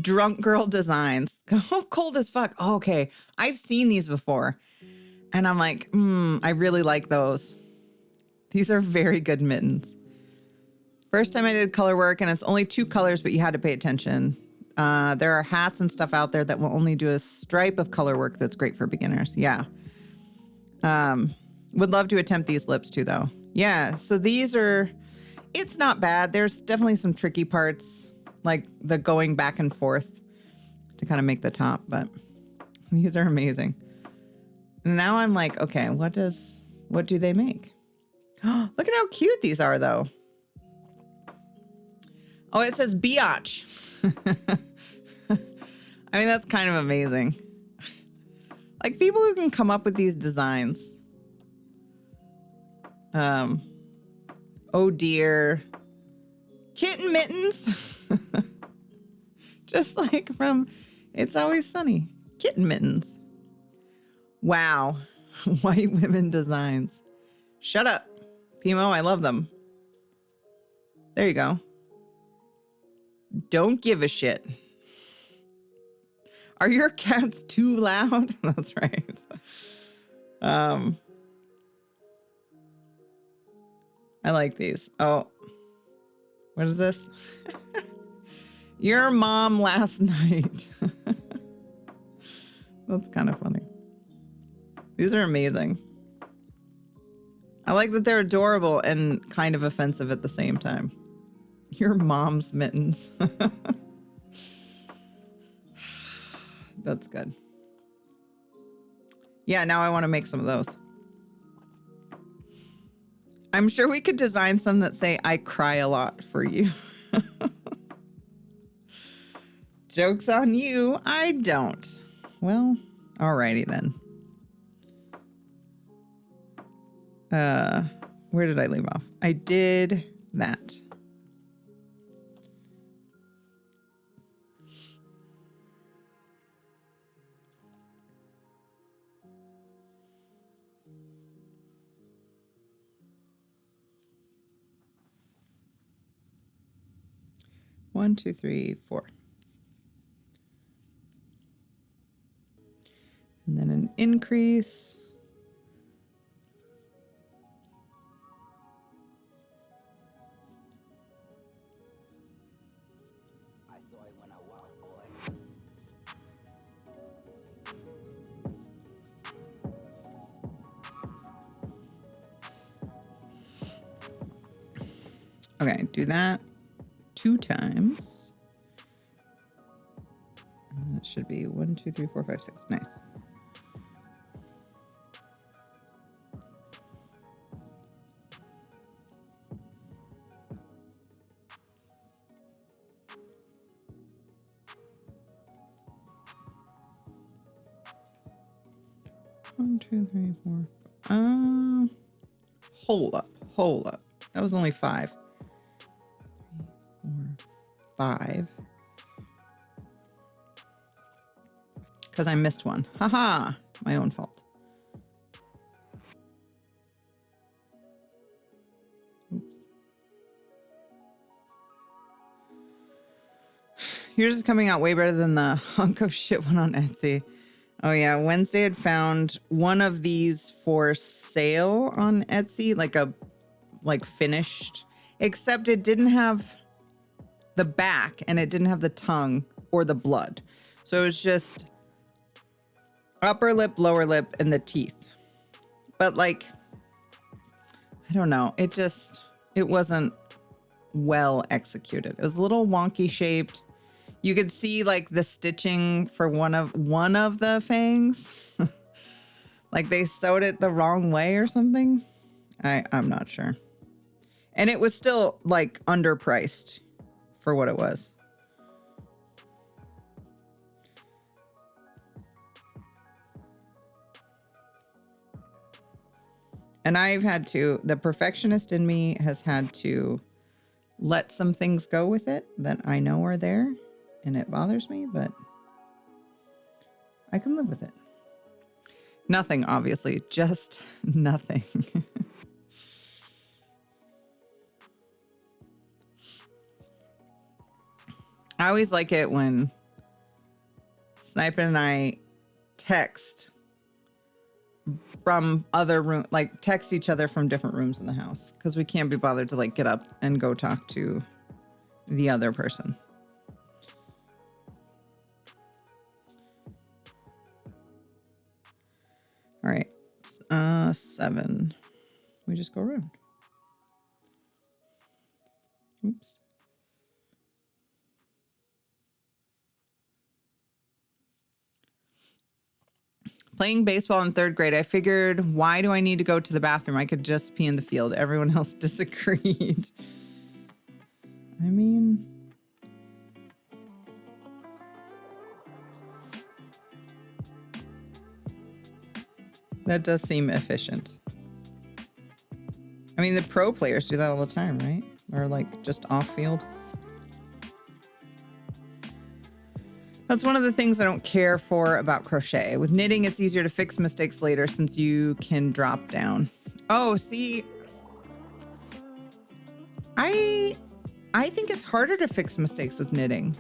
Drunk Girl Designs. Oh, cold as fuck. Oh, okay. I've seen these before. And I'm like, I really like those. These are very good mittens. First time I did color work, and it's only 2 colors, but you had to pay attention. There are hats and stuff out there that will only do a stripe of color work that's great for beginners. Yeah. Would love to attempt these lips too, though. Yeah, so these are, it's not bad. There's definitely some tricky parts, like the going back and forth to kind of make the top, but these are amazing. And now I'm like, okay, what do they make? Look at how cute these are, though. Oh, it says biatch. I mean, that's kind of amazing. Like people who can come up with these designs. Oh dear. Kitten mittens. Just like from It's Always Sunny. Kitten mittens. Wow. White women designs. Shut up, Pimo. I love them. There you go. Don't give a shit. Are your cats too loud? That's right. I like these. Oh, what is this? Your mom last night. That's kind of funny. These are amazing. I like that they're adorable and kind of offensive at the same time. Your mom's mittens. That's good. Yeah, now I want to make some of those. I'm sure we could design some that say, I cry a lot for you. Joke's on you. I don't. Well, alrighty then. Where did I leave off? I did that. One, two, three, four. And then an increase. Okay, do that 2 times. And that should be 1, 2, 3, 4, 5, 6. Nice. One, two, three, four. Hold up. That was only 5. 3, 4, 5. Because I missed one. Haha, my own fault. Oops. Yours is coming out way better than the hunk of shit one on Etsy. Oh yeah, Wednesday had found one of these for sale on Etsy, like finished, except it didn't have the back and it didn't have the tongue or the blood. So it was just upper lip, lower lip, and the teeth. But like, I don't know, it wasn't well executed. It was a little wonky shaped. You could see like the stitching for one of the fangs. Like they sewed it the wrong way or something. I'm not sure. And it was still like underpriced for what it was. And the perfectionist in me has had to let some things go with it that I know are there. And it bothers me, but I can live with it. Nothing, obviously, just nothing. I always like it when Sniper and I text from other room, like text each other from different rooms in the house, because we can't be bothered to like get up and go talk to the other person. All right, 7. We just go around. Oops. Playing baseball in 3rd grade, I figured, why do I need to go to the bathroom? I could just pee in the field. Everyone else disagreed. I mean, that does seem efficient. I mean, the pro players do that all the time, right? Or like just off field. That's one of the things I don't care for about crochet. With knitting, it's easier to fix mistakes later since you can drop down. Oh, see, I think it's harder to fix mistakes with knitting.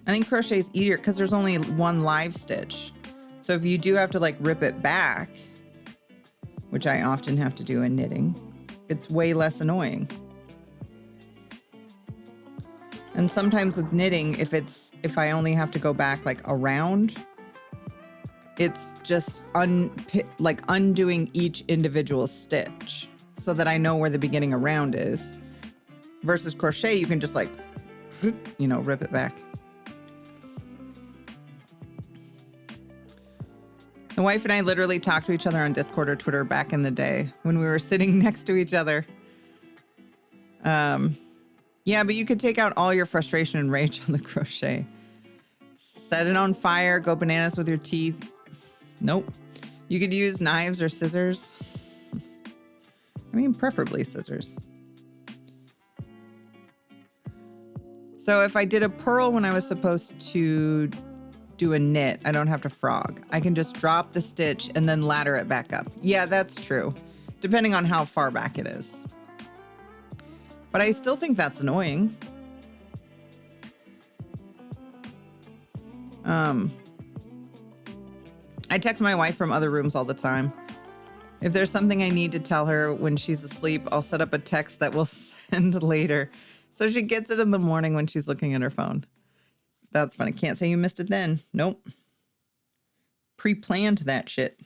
I think crochet is easier because there's only one live stitch. So if you do have to like rip it back, which I often have to do in knitting, it's way less annoying. And sometimes with knitting, if I only have to go back like around, it's just undoing each individual stitch so that I know where the beginning around is. Versus crochet, you can just like, rip it back. The wife and I literally talked to each other on Discord or Twitter back in the day when we were sitting next to each other. Yeah, but you could take out all your frustration and rage on the crochet. Set it on fire, go bananas with your teeth. Nope. You could use knives or scissors. I mean, preferably scissors. So if I did a purl when I was supposed to do a knit, I don't have to frog. I can just drop the stitch and then ladder it back up. Yeah, that's true. Depending on how far back it is. But I still think that's annoying. I text my wife from other rooms all the time. If there's something I need to tell her when she's asleep, I'll set up a text that we'll send later. So she gets it in the morning when she's looking at her phone. That's funny. Can't say you missed it then. Nope. Pre-planned that shit.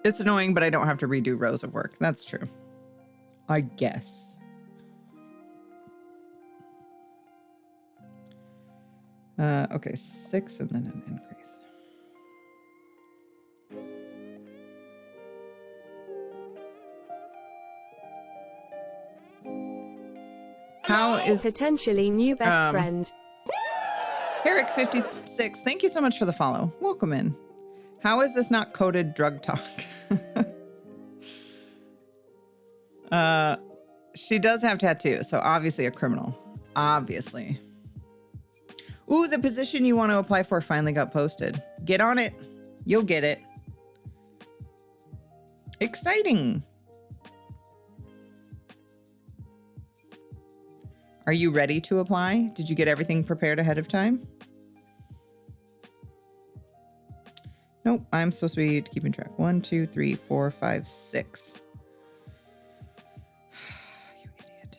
It's annoying, but I don't have to redo rows of work. That's true. I guess. Okay, 6 and then an increase. How is potentially new best friend? Herrick56, thank you so much for the follow. Welcome in. How is this not coded drug talk? She does have tattoos, so obviously a criminal. Obviously. Ooh, the position you want to apply for finally got posted. Get on it. You'll get it. Exciting. Are you ready to apply? Did you get everything prepared ahead of time? Nope, I'm supposed to be keeping track. 1, 2, 3, 4, 5, 6. You idiot.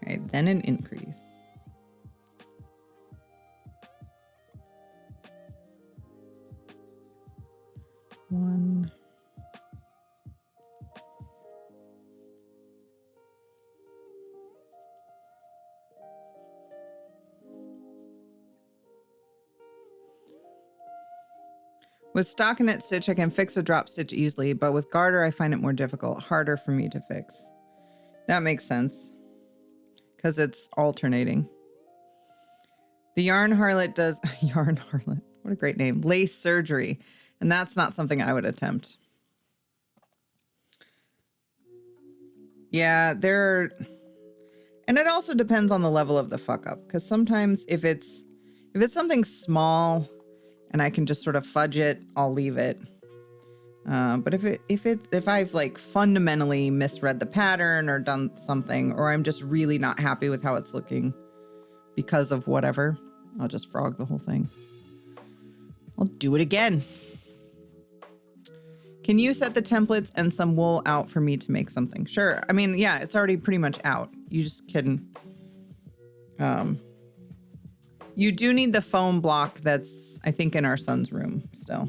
Okay, then an increase. One. With stockinette stitch, I can fix a drop stitch easily, but with garter, I find it more difficult, harder for me to fix. That makes sense, because it's alternating. The yarn harlot does, yarn harlot, what a great name, lace surgery, and that's not something I would attempt. Yeah, and it also depends on the level of the fuck up, because sometimes if it's something small, and I can just sort of fudge it, I'll leave it. But if I've like fundamentally misread the pattern or done something, or I'm just really not happy with how it's looking because of whatever, I'll just frog the whole thing. I'll do it again. Can you set the templates and some wool out for me to make something? Sure. I mean, yeah, it's already pretty much out. You just can, you do need the foam block that's, I think, in our son's room still.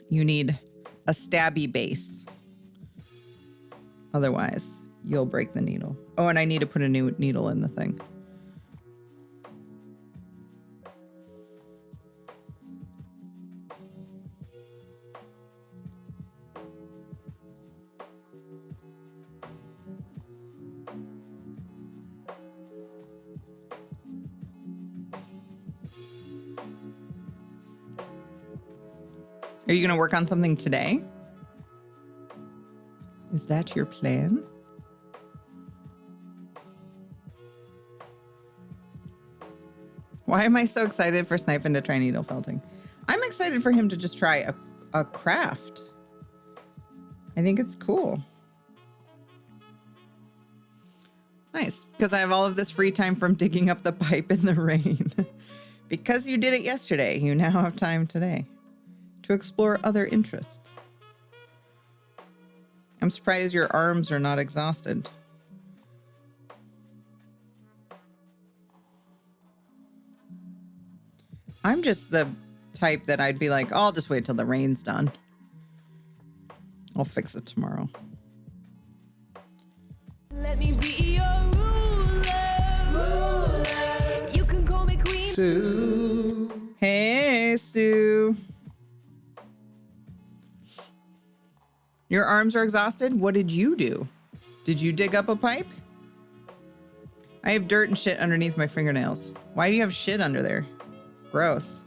You need a stabby base. Otherwise, you'll break the needle. Oh, and I need to put a new needle in the thing. Are you going to work on something today? Is that your plan? Why am I so excited for Sniping to try needle felting? I'm excited for him to just try a craft. I think it's cool. Nice, because I have all of this free time from digging up the pipe in the rain. Because you did it yesterday, you now have time today to explore other interests. I'm surprised your arms are not exhausted. I'm just the type that I'd be like, oh, I'll just wait till the rain's done. I'll fix it tomorrow. Let me be your ruler. You can call me queen. Sue. Hey, Sue. Your arms are exhausted? What did you do? Did you dig up a pipe? I have dirt and shit underneath my fingernails. Why do you have shit under there? Gross.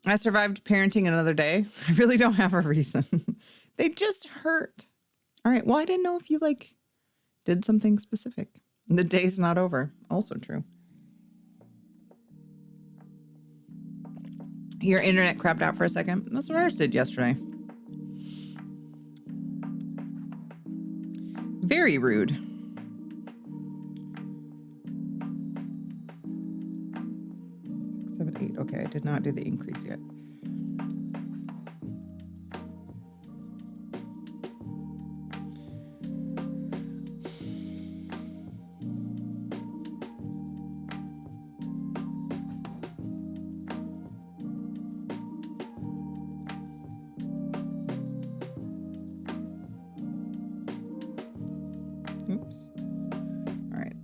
I survived parenting another day. I really don't have a reason. They just hurt. All right. Well, I didn't know if you like did something specific. The day's not over. Also true. Your internet crapped out for a second. That's what ours did yesterday. Very rude. 7, 8. Okay, I did not do the increase yet. Oops. All right.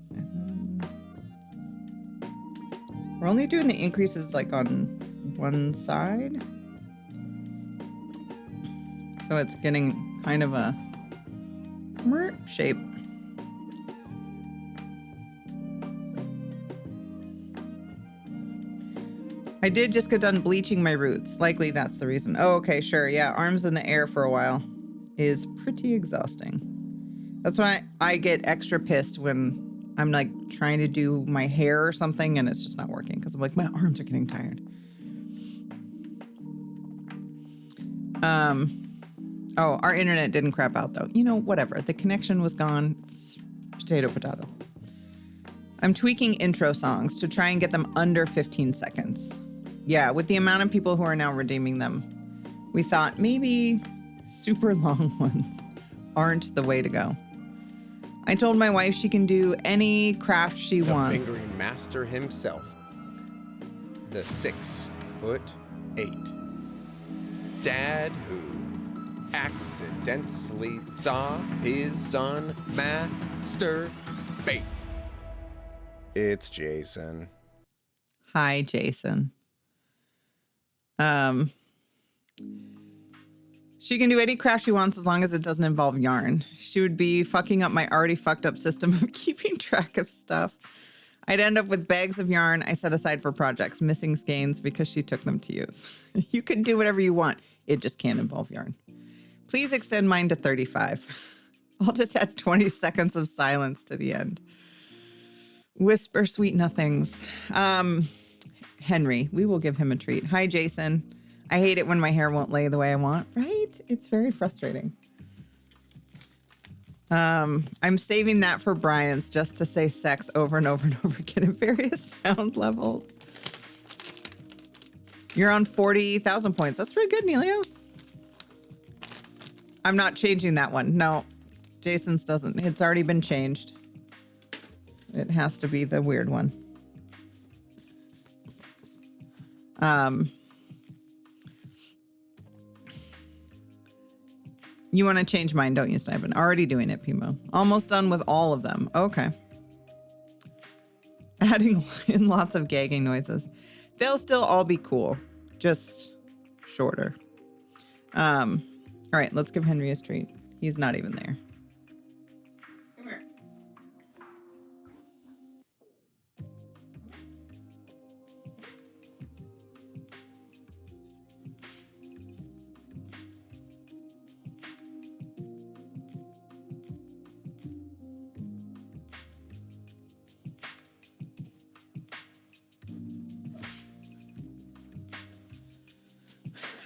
We're only doing the increases like on one side. So it's getting kind of a shape. I did just get done bleaching my roots. Likely that's the reason. Oh, okay, sure. Yeah, arms in the air for a while is pretty exhausting. That's why I get extra pissed when I'm like trying to do my hair or something and it's just not working because I'm like, my arms are getting tired. Oh, our internet didn't crap out though. You know, whatever. The connection was gone. It's potato. I'm tweaking intro songs to try and get them under 15 seconds. Yeah, with the amount of people who are now redeeming them, we thought maybe super long ones aren't the way to go. I told my wife she can do any craft she wants. The fingering master himself. The 6'8" dad who accidentally saw his son masturbate. It's Jason. Hi, Jason. She can do any craft she wants as long as it doesn't involve yarn. She would be fucking up my already fucked up system of keeping track of stuff. I'd end up with bags of yarn I set aside for projects, missing skeins because she took them to use. You can do whatever you want. It just can't involve yarn. Please extend mine to 35. I'll just add 20 seconds of silence to the end. Whisper sweet nothings. Henry, we will give him a treat. Hi, Jason. I hate it when my hair won't lay the way I want, right? It's very frustrating. I'm saving that for Brian's just to say sex over and over and over again in various sound levels. You're on 40,000 points. That's pretty good, Neilio. I'm not changing that one. No, Jason's doesn't. It's already been changed. It has to be the weird one. You want to change mine, don't you, Stipend? Already doing it, Pimo. Almost done with all of them. Okay. Adding in lots of gagging noises. They'll still all be cool. Just shorter. All right, let's give Henry his treat. He's not even there. Come here.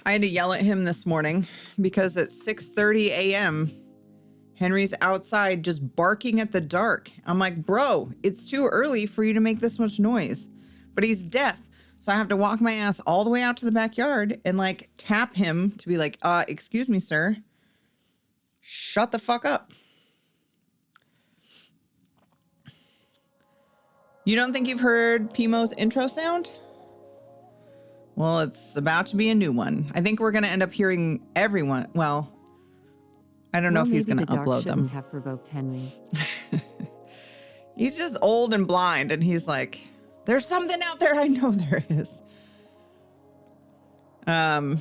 I had to yell at him this morning because at 6:30 a.m., Henry's outside just barking at the dark. I'm like, bro, it's too early for you to make this much noise. But he's deaf. So I have to walk my ass all the way out to the backyard and like tap him to be like, excuse me, sir. Shut the fuck up. You don't think you've heard Pimo's intro sound? Well, it's about to be a new one. I think we're going to end up hearing everyone. Well, I don't know if he's going to upload them. Have provoked Henry. He's just old and blind, and he's like, there's something out there. I know there is. I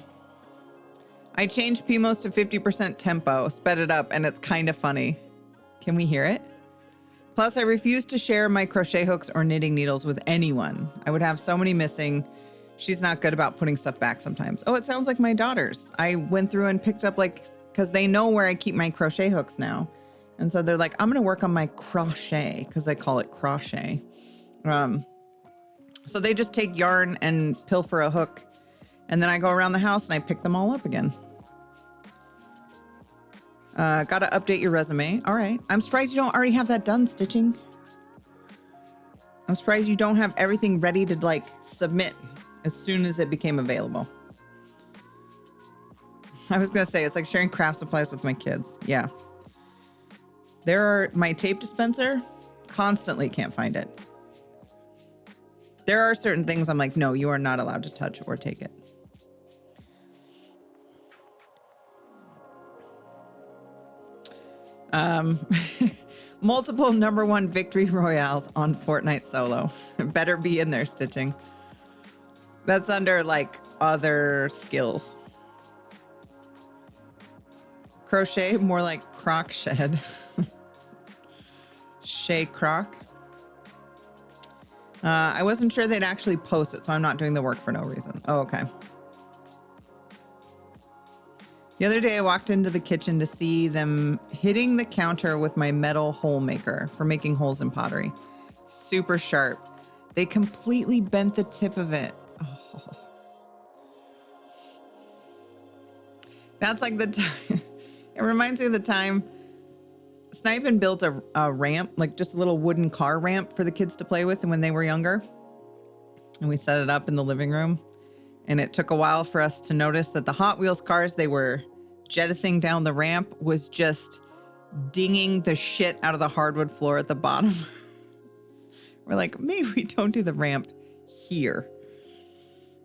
changed Pimo's to 50% tempo, sped it up, and it's kind of funny. Can we hear it? Plus, I refuse to share my crochet hooks or knitting needles with anyone. I would have so many missing. She's not good about putting stuff back sometimes. Oh, it sounds like my daughters. I went through and picked up because they know where I keep my crochet hooks now. And so they're like, I'm going to work on my crochet because I call it crochet. So they just take yarn and pilfer a hook. And then I go around the house and I pick them all up again. Got to update your resume. All right. I'm surprised you don't already have that done, Stitching. I'm surprised you don't have everything ready to submit as soon as it became available. I was going to say, it's like sharing craft supplies with my kids. Yeah. My tape dispenser, constantly can't find it. There are certain things I'm like, no, you are not allowed to touch or take it. Multiple #1 victory royales on Fortnite solo. Better be in there, Stitching. That's under other skills. Crochet, more like croc shed. Shay croc. I wasn't sure they'd actually post it, so I'm not doing the work for no reason. Oh, okay. The other day I walked into the kitchen to see them hitting the counter with my metal hole maker for making holes in pottery. Super sharp. They completely bent the tip of it. Oh. That's like the time. It reminds me of the time Snipin built a ramp, just a little wooden car ramp for the kids to play with when they were younger. And we set it up in the living room. And it took a while for us to notice that the Hot Wheels cars they were jettisoning down the ramp was just dinging the shit out of the hardwood floor at the bottom. We're like, maybe we don't do the ramp here.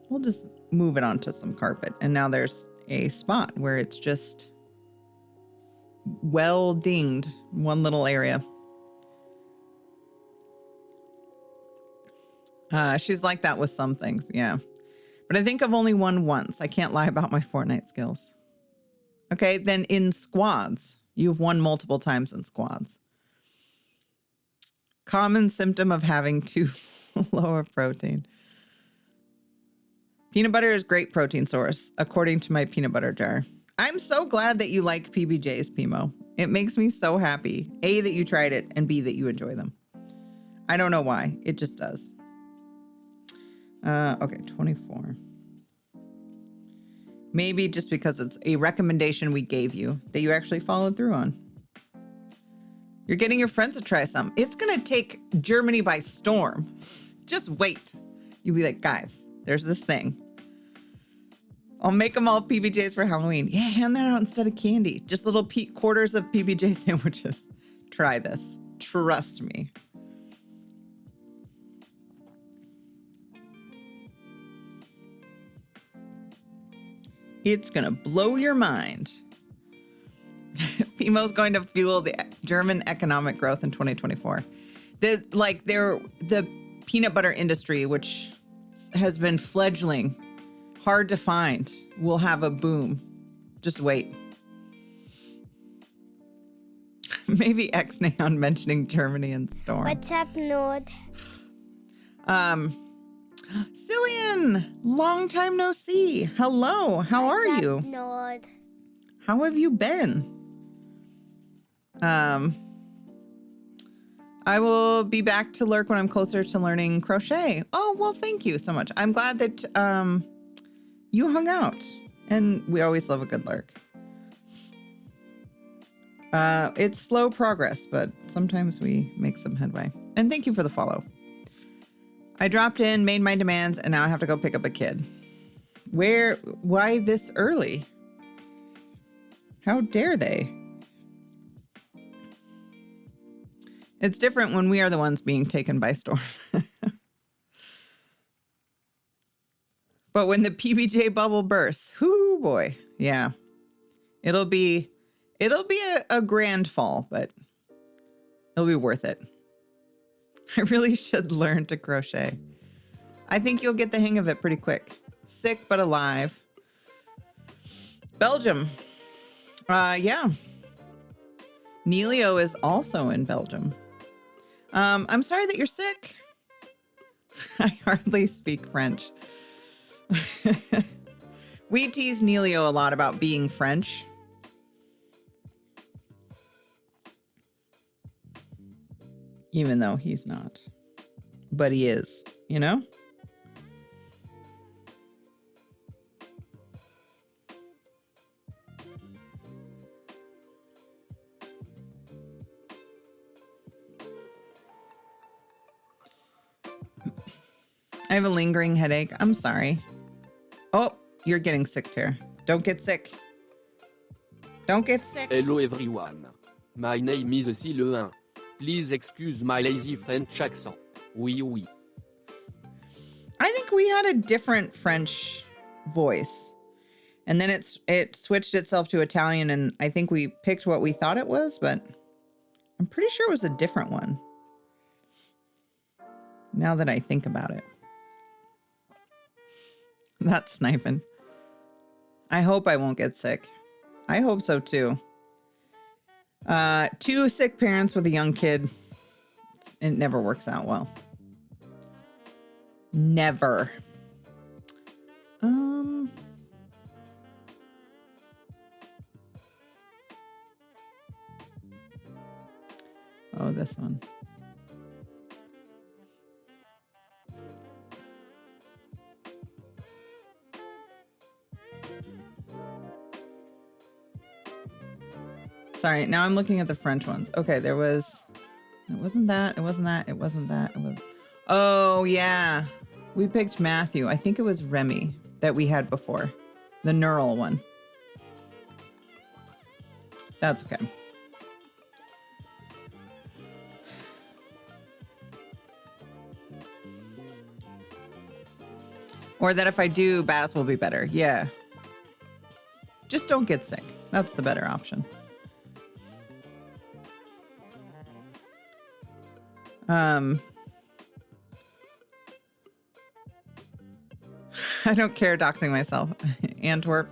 We'll just move it onto some carpet. And now there's a spot where it's just well dinged, one little area. She's like that with some things, yeah. But I think I've only won once. I can't lie about my Fortnite skills. Okay, then in squads. You've won multiple times in squads. Common symptom of having too low a protein. Peanut butter is great protein source, according to my peanut butter jar. I'm so glad that you like PBJs, Pimo. It makes me so happy. A, that you tried it, and B, that you enjoy them. I don't know why. It just does. Okay, 24. Maybe just because it's a recommendation we gave you that you actually followed through on. You're getting your friends to try some. It's going to take Germany by storm. Just wait. You'll be like, guys, there's this thing. I'll make them all PBJs for Halloween. Yeah, hand that out instead of candy. Just little quarters of PBJ sandwiches. Try this. Trust me. It's going to blow your mind. Pimo's going to fuel the German economic growth in 2024. The peanut butter industry, which has been fledgling, hard to find, will have a boom. Just wait. Maybe X-Neon mentioning Germany and Storm. What's up, Nord? Cillian, long time no see. Hello, how are you? Nord. How have you been? I will be back to lurk when I'm closer to learning crochet. Oh, well, thank you so much. I'm glad that you hung out, and we always love a good lurk. It's slow progress, but sometimes we make some headway. And thank you for the follow. I dropped in, made my demands, and now I have to go pick up a kid. Why this early? How dare they? It's different when we are the ones being taken by storm. But when the PBJ bubble bursts, whoo boy, yeah. It'll be a grand fall, but it'll be worth it. I really should learn to crochet. I think you'll get the hang of it pretty quick. Sick but alive. Belgium. Yeah. Neilio is also in Belgium. I'm sorry that you're sick. I hardly speak French. We tease Neilio a lot about being French. Even though he's not. But he is, you know? I have a lingering headache. I'm sorry. Oh, you're getting sick, Tara. Don't get sick. Don't get sick. Hello everyone. My name is Sylvain. Please excuse my lazy French accent. Oui, oui. I think we had a different French voice. And then it switched itself to Italian, and I think we picked what we thought it was, but I'm pretty sure it was a different one. Now that I think about it. That's sniping. I hope I won't get sick. I hope so too. 2 sick parents with a young kid. It never works out well. Never. Oh, this one. Sorry, now I'm looking at the French ones. Okay, there was... It wasn't that, it wasn't that, it wasn't that, it was... Oh, yeah. We picked Matthew. I think it was Remy that we had before. The neural one. That's okay. Or that if I do, Bass will be better. Yeah. Just don't get sick. That's the better option. I don't care doxing myself. Antwerp.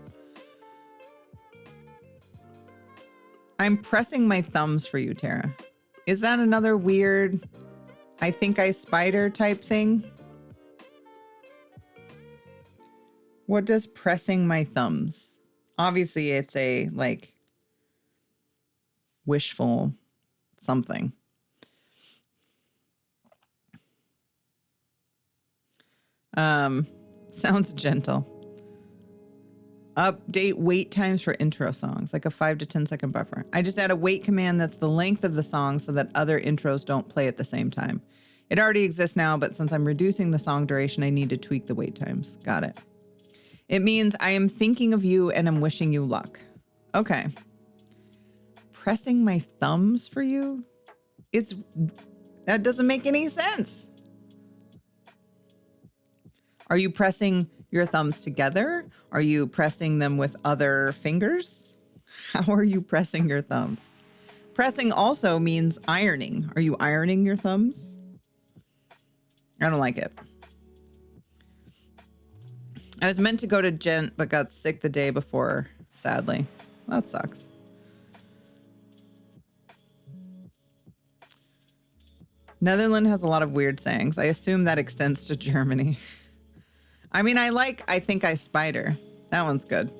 I'm pressing my thumbs for you, Tara. Is that another weird, I think I spider type thing? What does pressing my thumbs? Obviously, it's a, like, wishful something. Sounds gentle. Update wait times for intro songs, like a 5 to 10 second buffer. I just add a wait command that's the length of the song so that other intros don't play at the same time. It already exists now, but since I'm reducing the song duration, I need to tweak the wait times. Got it. It means I am thinking of you and I'm wishing you luck. Okay. Pressing my thumbs for you? That doesn't make any sense. Are you pressing your thumbs together? Are you pressing them with other fingers? How are you pressing your thumbs? Pressing also means ironing. Are you ironing your thumbs? I don't like it. I was meant to go to Gent, but got sick the day before, sadly. That sucks. Netherlands has a lot of weird sayings. I assume that extends to Germany. I mean, I think I spider. That one's good.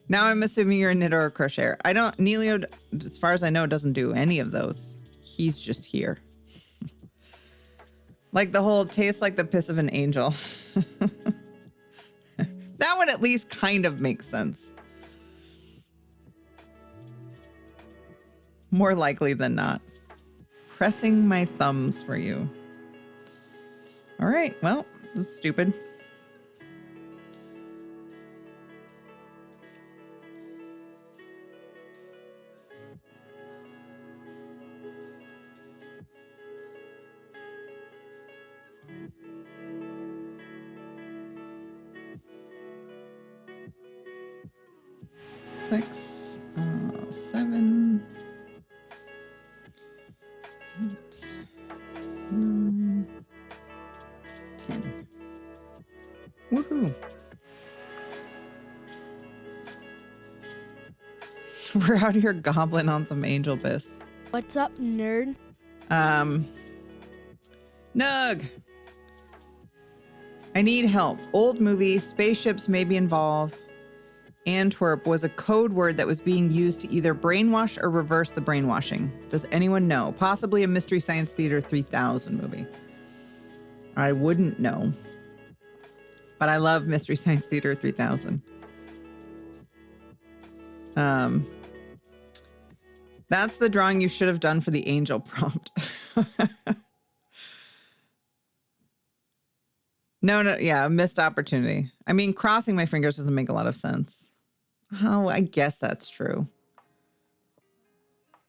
Now I'm assuming you're a knitter or a crocheter. Neilio, as far as I know, doesn't do any of those. He's just here. Like the whole tastes like the piss of an angel. That one at least kind of makes sense. More likely than not. Pressing my thumbs for you. All right, well, this is stupid. 6, 7, 8, 9, 10. Woohoo! We're out here gobbling on some angel piss. What's up, nerd? Nug! I need help. Old movie, spaceships may be involved. Antwerp was a code word that was being used to either brainwash or reverse the brainwashing. Does anyone know? Possibly a Mystery Science Theater 3000 movie. I wouldn't know. But I love Mystery Science Theater 3000. That's the drawing you should have done for the angel prompt. No, yeah, missed opportunity. I mean, crossing my fingers doesn't make a lot of sense. Oh, I guess that's true.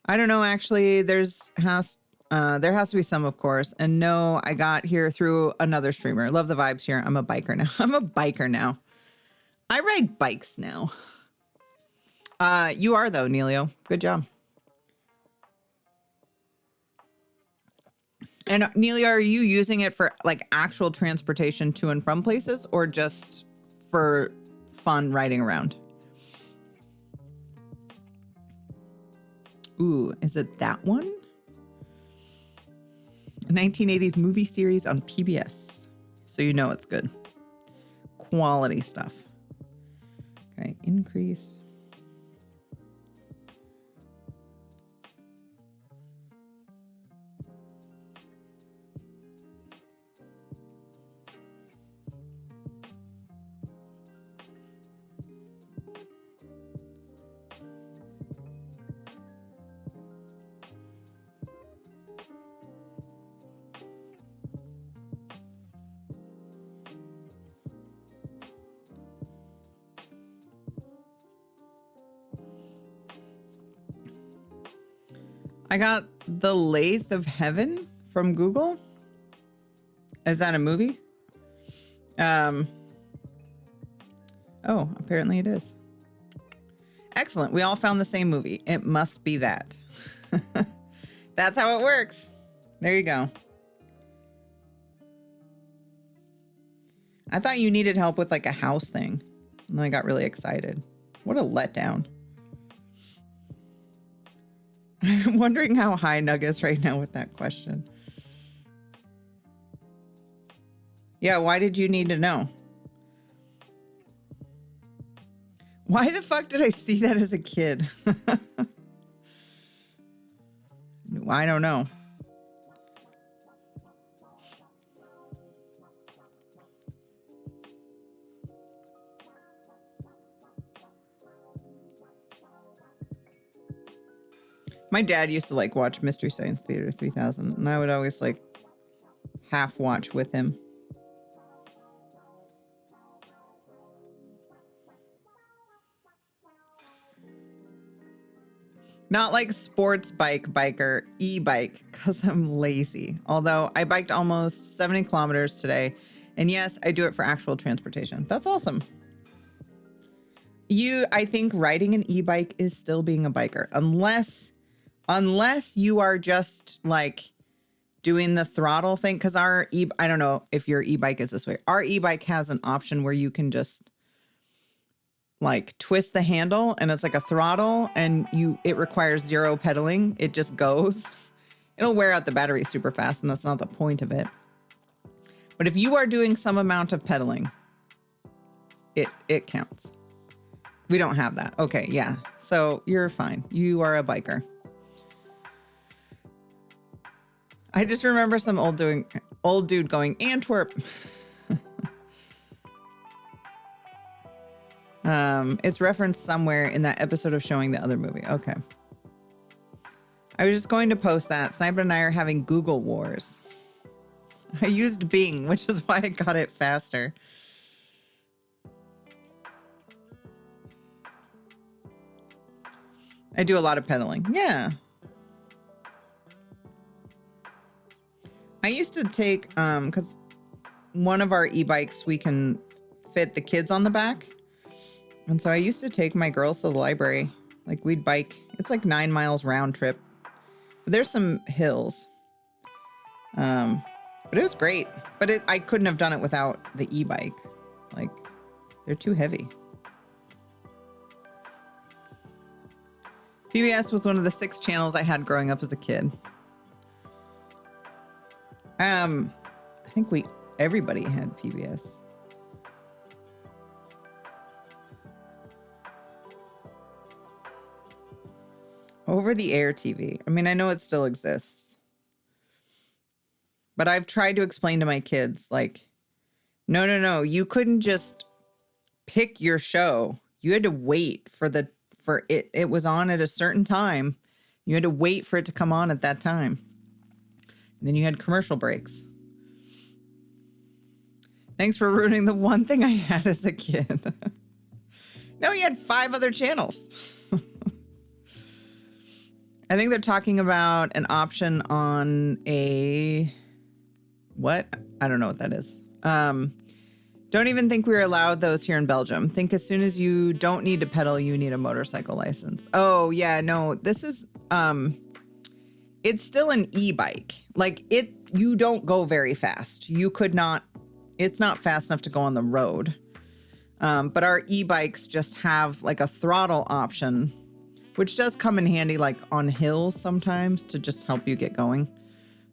I don't know, actually. There has to be some, of course. And no, I got here through another streamer. Love the vibes here. I'm a biker now. I'm a biker now. I ride bikes now. You are, though, Neilio. Good job. And Nelia, are you using it for like actual transportation to and from places or just for fun riding around? Ooh, is it that one? A 1980s movie series on PBS. So you know it's good. Quality stuff. Okay, increase. I got The Lathe of Heaven from Google. Is that a movie? Oh, apparently it is. Excellent. We all found the same movie. It must be that. That's how it works. There you go. I thought you needed help with like a house thing. And then I got really excited. What a letdown. I'm wondering how high Nug is right now with that question. Yeah, why did you need to know? Why the fuck did I see that as a kid? I don't know. My dad used to like watch Mystery Science Theater 3000, and I would always like half watch with him. Not like sports biker, e-bike, because I'm lazy. Although I biked almost 70 kilometers today. And yes, I do it for actual transportation. That's awesome. I think riding an e-bike is still being a biker. Unless you are just like doing the throttle thing. Because I don't know if your e-bike is this way. Our e-bike has an option where you can just like twist the handle and it's like a throttle and it requires zero pedaling. It just goes. It'll wear out the battery super fast and that's not the point of it. But if you are doing some amount of pedaling, it counts. We don't have that. Okay, yeah. So you're fine. You are a biker. I just remember some old dude going, Antwerp. It's referenced somewhere in that episode of Showing the Other Movie. Okay. I was just going to post that. Sniper and I are having Google wars. I used Bing, which is why I got it faster. I do a lot of pedaling. Yeah. I used to take, because one of our e-bikes, we can fit the kids on the back. And so I used to take my girls to the library. Like we'd bike. It's like 9 miles round trip. But there's some hills. But it was great. But I couldn't have done it without the e-bike. Like, they're too heavy. PBS was one of the 6 channels I had growing up as a kid. I think everybody had PBS. Over the air TV. I mean, I know it still exists. But I've tried to explain to my kids, like, no. You couldn't just pick your show. You had to wait for it. It was on at a certain time. You had to wait for it to come on at that time. And then you had commercial breaks. Thanks for ruining the one thing I had as a kid. No, you had 5 other channels. I think they're talking about an option on a... What? I don't know what that is. Don't even think we were allowed those here in Belgium. Think as soon as you don't need to pedal, you need a motorcycle license. Oh, yeah, no, this is... It's still an e-bike. Like, you don't go very fast. You could not... It's not fast enough to go on the road. But our e-bikes just have, like, a throttle option, which does come in handy, like, on hills sometimes to just help you get going.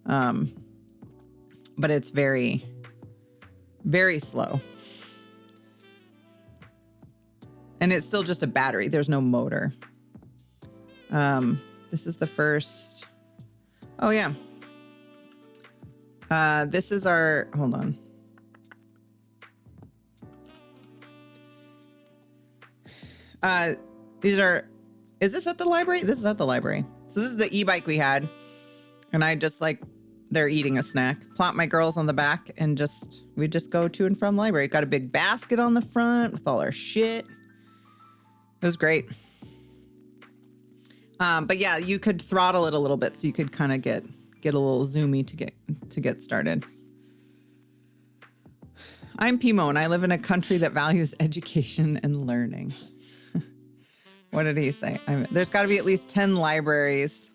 But it's very, very slow. And it's still just a battery. There's no motor. This is the first... Oh, yeah. This is our... Hold on. These are... Is this at the library? This is at the library. So this is the e-bike we had. And I just like... They're eating a snack. Plop my girls on the back and we just go to and from library. Got a big basket on the front with all our shit. It was great. But yeah, you could throttle it a little bit so you could kind of get a little zoomy to get started. I'm Pimo and I live in a country that values education and learning. What did he say? There's got to be at least 10 libraries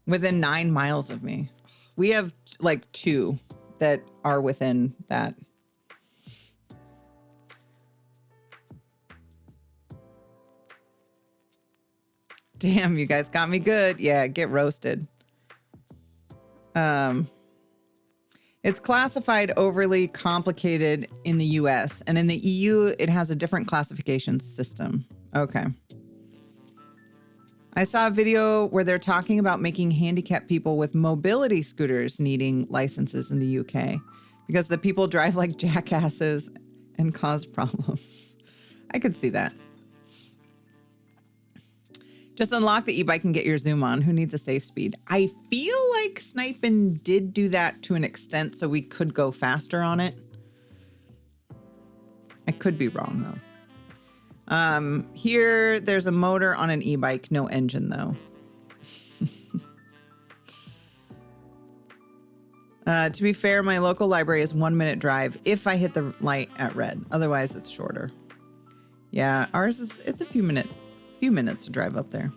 within 9 miles of me. We have like 2 that are within that. Damn, you guys got me good. Yeah, get roasted. It's classified overly complicated in the US, and in the EU, it has a different classification system. Okay. I saw a video where they're talking about making handicapped people with mobility scooters needing licenses in the UK because the people drive like jackasses and cause problems. I could see that. Just unlock the e-bike and get your zoom on. Who needs a safe speed? I feel like Sniping did do that to an extent so we could go faster on it. I could be wrong though. Here, there's a motor on an e-bike, no engine though. To be fair, my local library is 1 minute drive if I hit the light at red. Otherwise, it's shorter. Yeah, ours it's a few minutes to drive up there.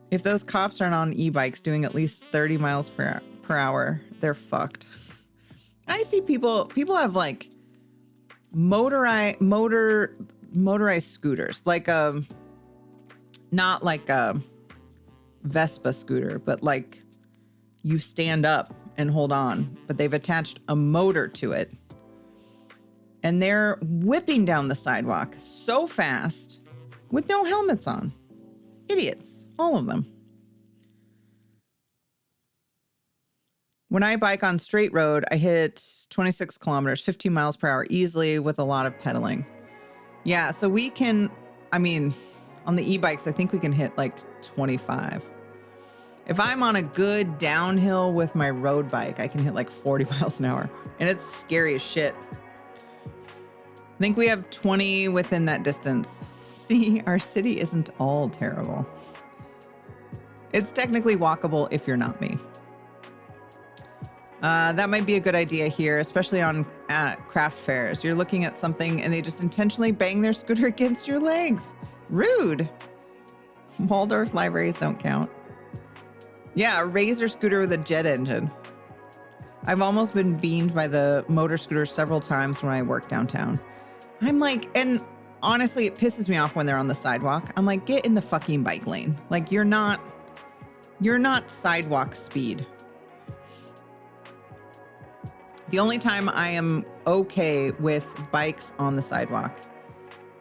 If those cops aren't on e-bikes doing at least 30 miles per hour, they're fucked. I see people have like motorized scooters, like not like a Vespa scooter, but like you stand up and hold on, but they've attached a motor to it. And they're whipping down the sidewalk so fast with no helmets on. Idiots, all of them. When I bike on straight road, I hit 26 kilometers, 15 miles per hour easily with a lot of pedaling. Yeah, so we can, I mean, on the e-bikes, I think we can hit like 25. If I'm on a good downhill with my road bike, I can hit like 40 miles an hour. And it's scary as shit. I think we have 20 within that distance. See, our city isn't all terrible. It's technically walkable if you're not me. That might be a good idea here, especially on at craft fairs. You're looking at something and they just intentionally bang their scooter against your legs. Rude. Waldorf libraries don't count. Yeah, a Razor scooter with a jet engine. I've almost been beamed by the motor scooter several times when I work downtown. I'm like, and honestly, it pisses me off when they're on the sidewalk. I'm like, get in the fucking bike lane. Like, you're not sidewalk speed. The only time I am okay with bikes on the sidewalk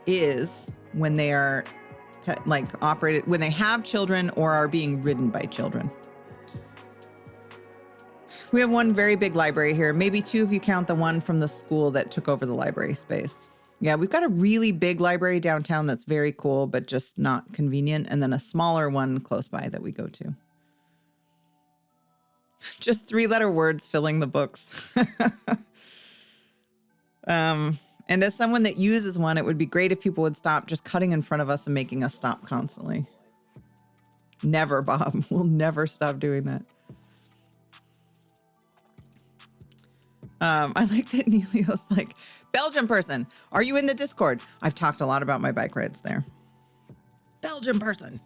is when they are like operated, when they have children or are being ridden by children. We have one very big library here, maybe two if you count the one from the school that took over the library space. Yeah, we've got a really big library downtown that's very cool, but just not convenient. And then a smaller one close by that we go to. Just 3-letter words filling the books. And as someone that uses one, it would be great if people would stop just cutting in front of us and making us stop constantly. Never, Bob. We'll never stop doing that. I like that Neilio's like, Belgian person, are you in the Discord? I've talked a lot about my bike rides there. Belgian person.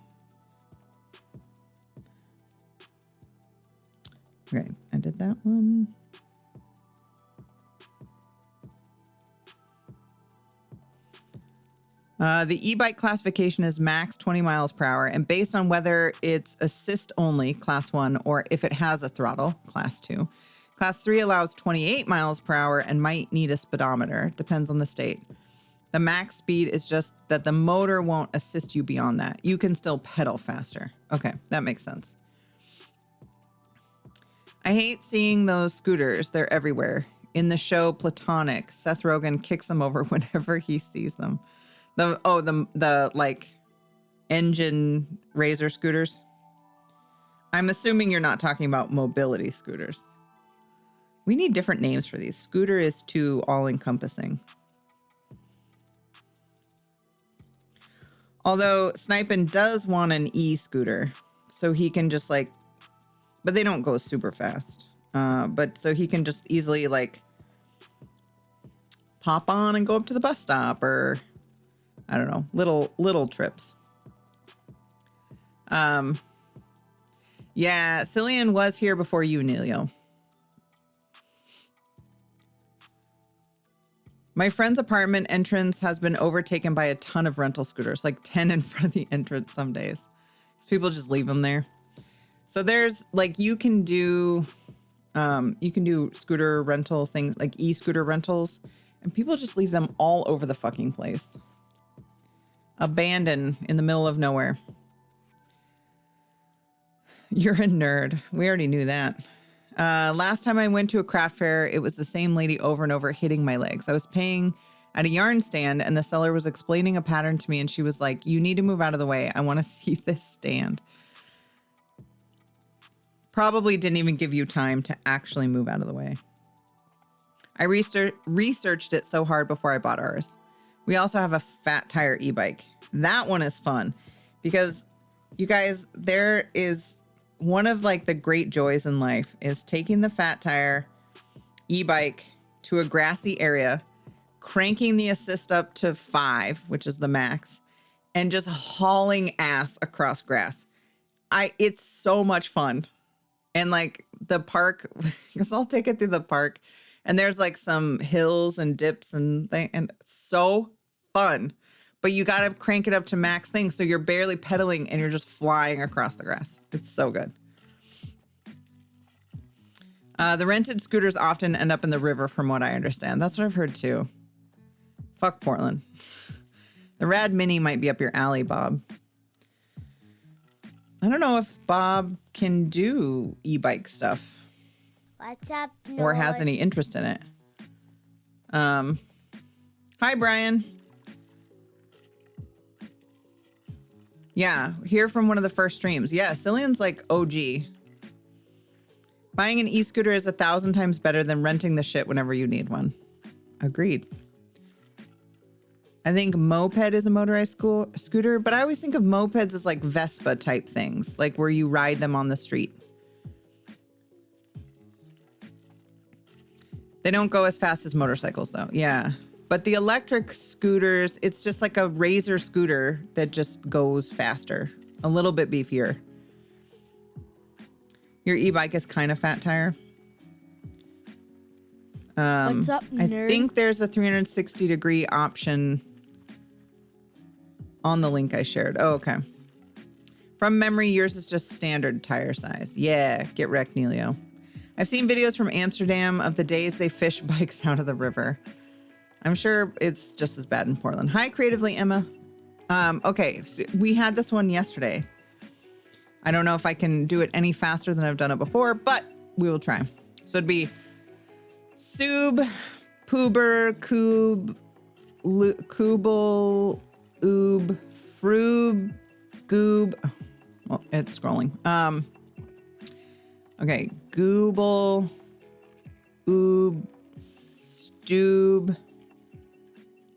Okay, I did that one. The e-bike classification is max 20 miles per hour, and based on whether it's assist only, class 1, or if it has a throttle, class 2. Class 3 allows 28 miles per hour and might need a speedometer. Depends on the state. The max speed is just that the motor won't assist you beyond that. You can still pedal faster. Okay, that makes sense. I hate seeing those scooters. They're everywhere. In the show Platonic, Seth Rogen kicks them over whenever he sees them. The like engine razor scooters. I'm assuming you're not talking about mobility scooters. We need different names for these. Scooter is too all-encompassing. Although Snipin does want an e-scooter, so he can just like, but they don't go super fast. But so he can just easily like pop on and go up to the bus stop, or I don't know, little trips. Yeah, Cillian was here before you, Neilio. My friend's apartment entrance has been overtaken by a ton of rental scooters, like 10 in front of the entrance some days. People just leave them there. So there's like, you can do scooter rental things, like e-scooter rentals, and people just leave them all over the fucking place. Abandoned in the middle of nowhere. You're a nerd. We already knew that. Last time I went to a craft fair, it was the same lady over and over hitting my legs. I was paying at a yarn stand and the seller was explaining a pattern to me and she was like, you need to move out of the way. I want to see this stand. Probably didn't even give you time to actually move out of the way. I researched it so hard before I bought ours. We also have a fat tire e-bike. That one is fun because you guys, there is one of like the great joys in life is taking the fat tire e-bike to a grassy area, cranking the assist up to 5, which is the max, and just hauling ass across grass. It's so much fun. And like the park, because I'll take it through the park and there's like some hills and dips and it's so fun. But you got to crank it up to max thing. So you're barely pedaling and you're just flying across the grass. It's so good. The rented scooters often end up in the river from what I understand. That's what I've heard too. Fuck Portland. The Rad Mini might be up your alley, Bob. I don't know if Bob can do e-bike stuff. What's up, or has any interest in it. Hi, Brian. Yeah, here from one of the first streams. Yeah, Cillian's like OG. Buying an e-scooter is 1,000 times better than renting the shit whenever you need one. Agreed. I think moped is a motorized scooter, but I always think of mopeds as like Vespa type things, like where you ride them on the street. They don't go as fast as motorcycles though. Yeah. But the electric scooters, it's just like a razor scooter that just goes faster, a little bit beefier. Your e-bike is kind of fat tire. What's up, I nerd? think there's a 360 degree option on the link I shared. Oh, okay. From memory, yours is just standard tire size. Yeah, get wrecked, Nelio. I've seen videos from Amsterdam of the days they fish bikes out of the river. I'm sure it's just as bad in Portland. Hi, Creatively Emma. Okay, so we had this one yesterday. I don't know if I can do it any faster than I've done it before, but we will try. So it'd be Sub, Puber, Koob, Kubel, Oob, Froob, Goob. Well, it's scrolling. Okay, Gooble, Oob, Stoob.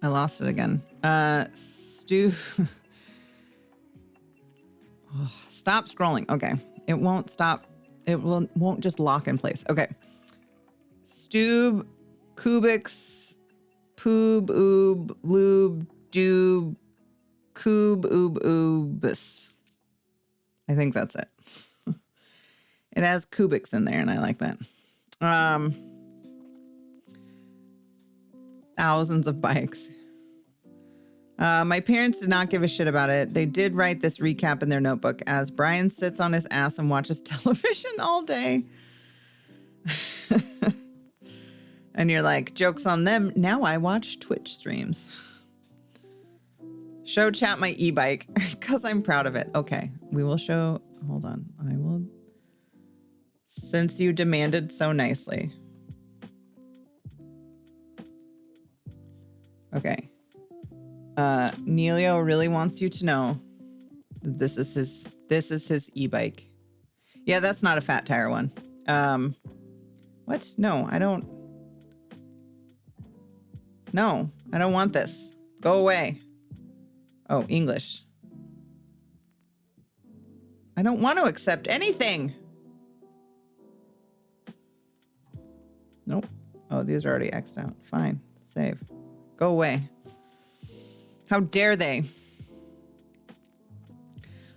I lost it again. Stoob. Oh, stop scrolling. Okay, it won't stop. It won't just lock in place. Okay. Stoob, Kubix, Poob, Oob, Lube, Doob, Coob, Oob, Oobus. I think that's it. It has Kubix in there, and I like that. Thousands of bikes. My parents did not give a shit about it. They did write this recap in their notebook as Brian sits on his ass and watches television all day. And you're like, joke's on them. Now I watch Twitch streams. Show chat my e-bike because I'm proud of it. Okay, we will show. Hold on. I will. Since you demanded so nicely. Okay. Nelio really wants you to know that this is his e-bike. Yeah, that's not a fat tire one. What? No, I don't. No, I don't want this. Go away. Oh, English. I don't want to accept anything. Nope. Oh, these are already X'd out. Fine. Save. Go away. How dare they?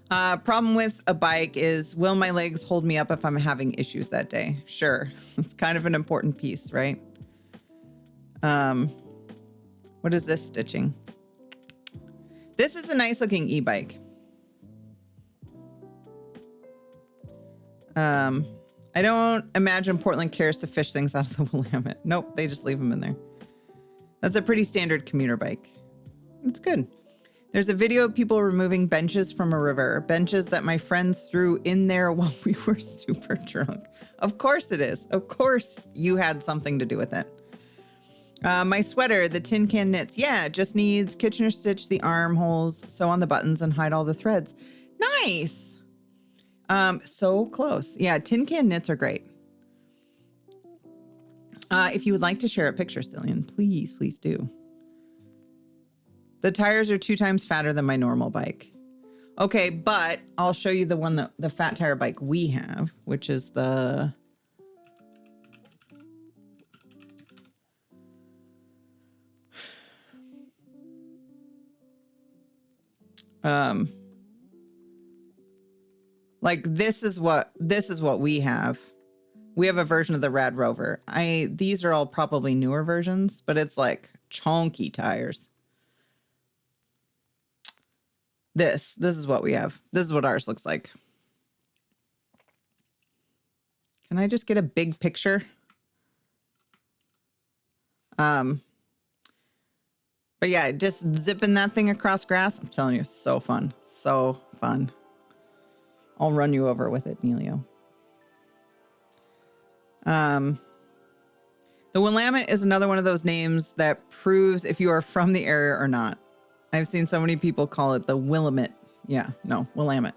Problem with a bike is, will my legs hold me up if I'm having issues that day? Sure. It's kind of an important piece, right? What is this stitching? This is a nice looking e-bike. I don't imagine Portland cares to fish things out of the Willamette. Nope, they just leave them in there. That's a pretty standard commuter bike. It's good. There's a video of people removing benches from a river, benches that my friends threw in there while we were super drunk. Of course it is. Of course you had something to do with it. My sweater, the tin can knits. Yeah, just needs Kitchener stitch the armholes, sew on the buttons, and hide all the threads. Nice. So close. Yeah, tin can knits are great. If you would like to share a picture, Cillian, please do. The tires are 2 times fatter than my normal bike. Okay, but I'll show you the one the fat tire bike we have, which is the like this is what we have. We have a version of the Rad Rover. These are all probably newer versions, but it's like chonky tires. This is what we have. This is what ours looks like. Can I just get a big picture? But yeah, just zipping that thing across grass. I'm telling you, so fun. So fun. I'll run you over with it, Nelio. The Willamette is another one of those names that proves if you are from the area or not. I've seen so many people call it the Willamette. Yeah, no, Willamette.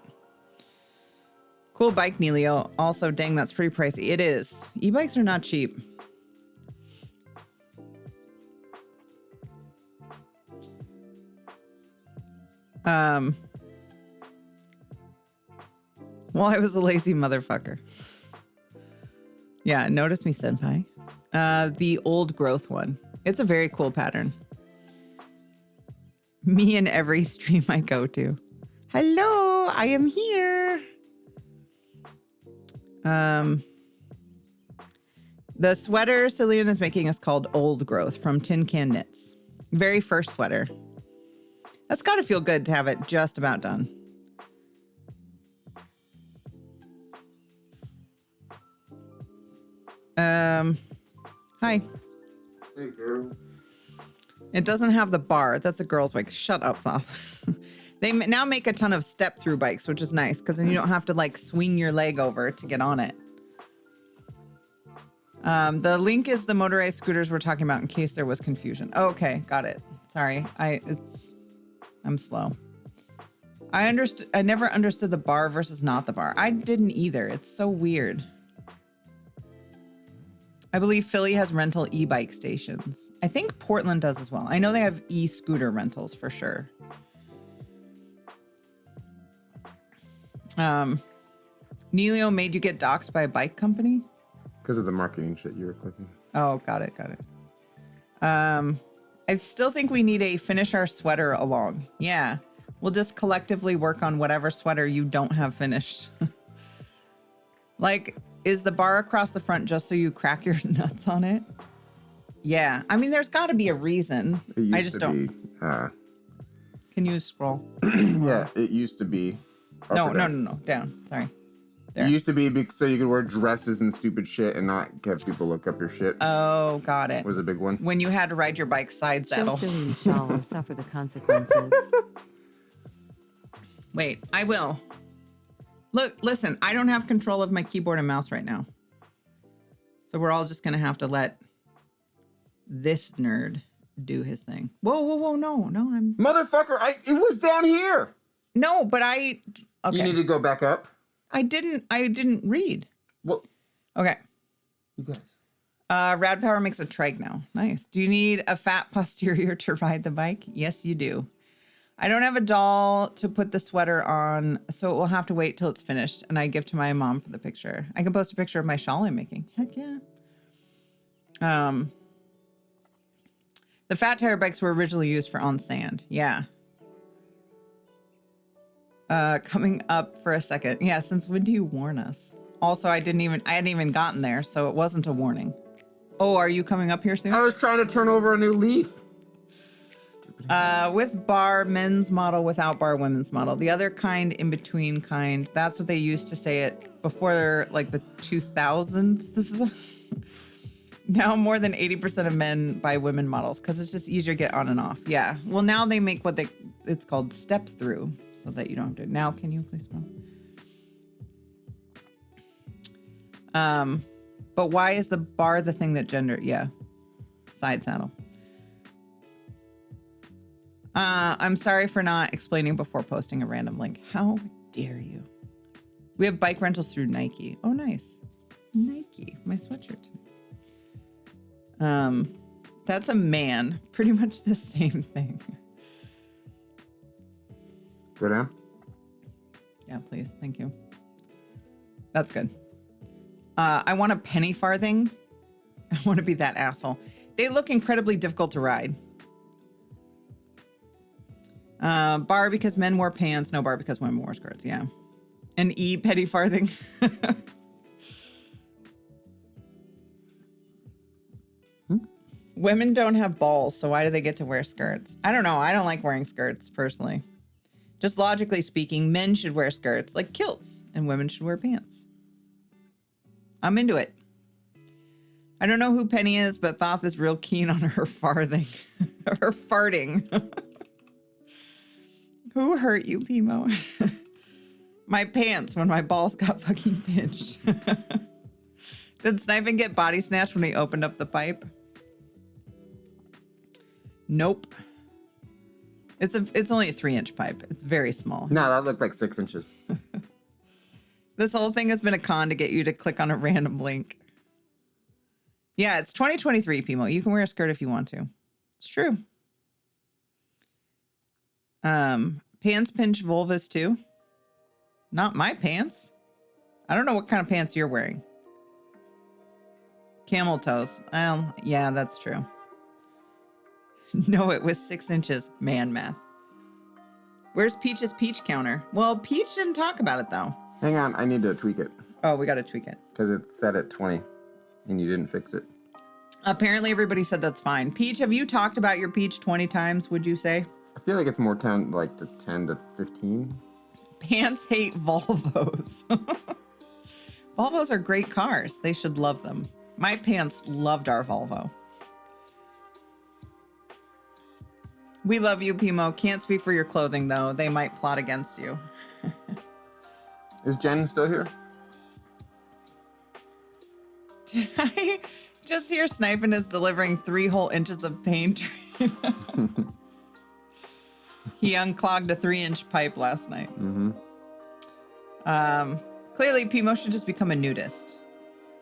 Cool bike, Nelio. Also, dang, that's pretty pricey. It is. E-bikes are not cheap. Well, I was a lazy motherfucker. Yeah, notice me, senpai. The old growth one. It's a very cool pattern. Me in every stream I go to. Hello, I am here. The sweater Cillian is making is called Old Growth from Tin Can Knits. Very first sweater. That's got to feel good to have it just about done. Hi. Hey, girl. It doesn't have the bar. That's a girl's bike. Shut up, though. They now make a ton of step-through bikes, which is nice because then you don't have to like swing your leg over to get on it. The link is the motorized scooters we're talking about in case there was confusion. Oh, okay, got it. Sorry, I'm slow. I never understood the bar versus not the bar. I didn't either. It's so weird. I believe Philly has rental e-bike stations. I think Portland does as well. I know they have e-scooter rentals for sure. Nelio made you get doxxed by a bike company? Because of the marketing shit you were clicking. Oh, got it. I still think we need a finish our sweater along. Yeah. We'll just collectively work on whatever sweater you don't have finished. Like, is the bar across the front just so you crack your nuts on it? Yeah. I mean, there's got to be a reason. I just don't. Can you scroll? Yeah, it used to be. No. Down. Sorry. There. It used to be so you could wear dresses and stupid shit and not have people look up your shit. Oh, got it. Was a big one. When you had to ride your bike side saddle. Show Cillian's shawl or suffer the consequences. Wait, I will. Look, listen, I don't have control of my keyboard and mouse right now. So we're all just going to have to let this nerd do his thing. Whoa, no, I'm... Motherfucker, it was down here. No, but okay. You need to go back up. I didn't read. Well, okay. You guys. Rad Power makes a trike now. Nice. Do you need a fat posterior to ride the bike? Yes, you do. I don't have a doll to put the sweater on, so it will have to wait till it's finished, and I give to my mom for the picture. I can post a picture of my shawl I'm making. Heck yeah. The fat tire bikes were originally used for on sand. Yeah. Coming up for a second. Yeah, since when do you warn us? Also, I hadn't even gotten there, so it wasn't a warning. Oh, are you coming up here soon? I was trying to turn over a new leaf. With bar men's model, without bar women's model. The other kind, in between kind. That's what they used to say it before like the 2000s. This is now more than 80% of men buy women models because it's just easier to get on and off. Yeah. Well, now they make it's called step through so that you don't have to. Now, can you please smell? But why is the bar the thing that gender? Yeah. Side saddle. I'm sorry for not explaining before posting a random link. How dare you? We have bike rentals through Nike. Oh, nice. Nike, my sweatshirt. That's a man. Pretty much the same thing. Go down? Yeah, please. Thank you. That's good. I want a penny farthing. I want to be that asshole. They look incredibly difficult to ride. Bar because men wore pants. No bar because women wore skirts. Yeah. An E petty farthing. Women don't have balls, so why do they get to wear skirts? I don't know. I don't like wearing skirts personally. Just logically speaking, men should wear skirts like kilts and women should wear pants. I'm into it. I don't know who Penny is, but Thoth is real keen on her farthing. Her farting. Who hurt you, Pimo? My pants when my balls got fucking pinched. Did Sniping get body snatched when he opened up the pipe? Nope. It's only a 3-inch pipe. It's very small. No, that looked like 6 inches. This whole thing has been a con to get you to click on a random link. Yeah, it's 2023, Pimo. You can wear a skirt if you want to. It's true. Pants pinch vulvas too. Not my pants. I don't know what kind of pants you're wearing. Camel toes. Well, yeah, that's true. No, it was 6 inches. Man math. Where's Peach's peach counter? Well, Peach didn't talk about it, though. Hang on, I need to tweak it. Oh, we got to tweak it. Because it's set at 20, and you didn't fix it. Apparently, everybody said that's fine. Peach, have you talked about your Peach 20 times, would you say? I feel like it's more 10, like to 10 to 15. Pants hate Volvos. Volvos are great cars. They should love them. My pants loved our Volvo. We love you, Pimo. Can't speak for your clothing, though. They might plot against you. Is Jen still here? Did I just hear Sniping is delivering 3 whole inches of paint? He unclogged a 3-inch pipe last night. Mm-hmm. Clearly, Pimo should just become a nudist.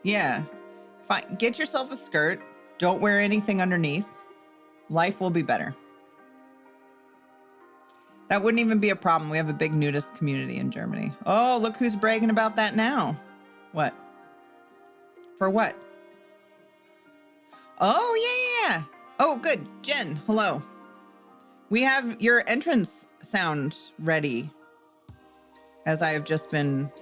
Yeah. Fine. Get yourself a skirt. Don't wear anything underneath. Life will be better. That wouldn't even be a problem. We have a big nudist community in Germany. Oh, look who's bragging about that now. What? For what? Oh, yeah. Oh, good. Jen, hello. We have your entrance sound ready, as I have just been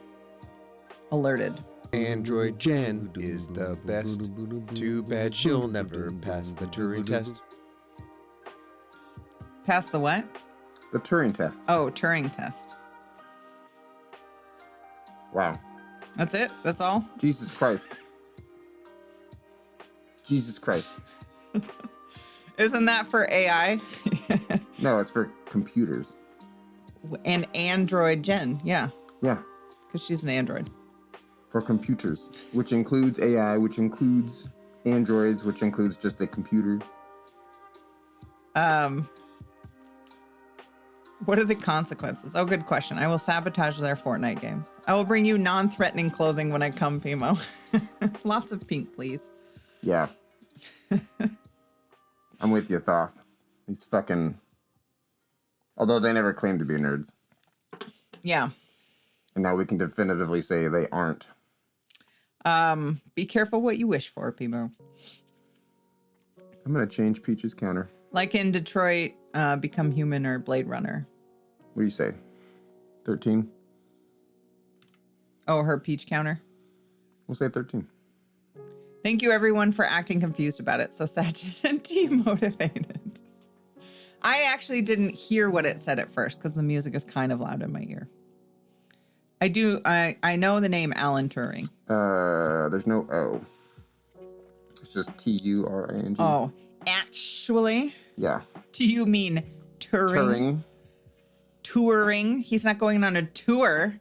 alerted. Android Jen is the best. Too bad she'll never pass the Turing test. Pass the what? The Turing test. Oh, Turing test. Wow. That's it? That's all? Jesus Christ. Jesus Christ. Isn't that for AI? No, it's for computers. And Android Jen, yeah. Yeah. Because she's an Android. For computers, which includes AI, which includes androids, which includes just a computer. What are the consequences? Oh, good question. I will sabotage their Fortnite games. I will bring you non-threatening clothing when I come, Pimo. Lots of pink, please. Yeah. I'm with you, Thoth. These fucking... Although they never claimed to be nerds. Yeah. And now we can definitively say they aren't. Be careful what you wish for, Pimo. I'm going to change Peach's counter. Like in Detroit, Become Human or Blade Runner. What do you say? 13? Oh, her peach counter? We'll say 13. Thank you, everyone, for acting confused about it. So Satch isn't demotivated. I actually didn't hear what it said at first because the music is kind of loud in my ear. I know the name Alan Turing. There's no O. It's just Turing. Oh, actually? Yeah. Do you mean Turing? Touring? He's not going on a tour.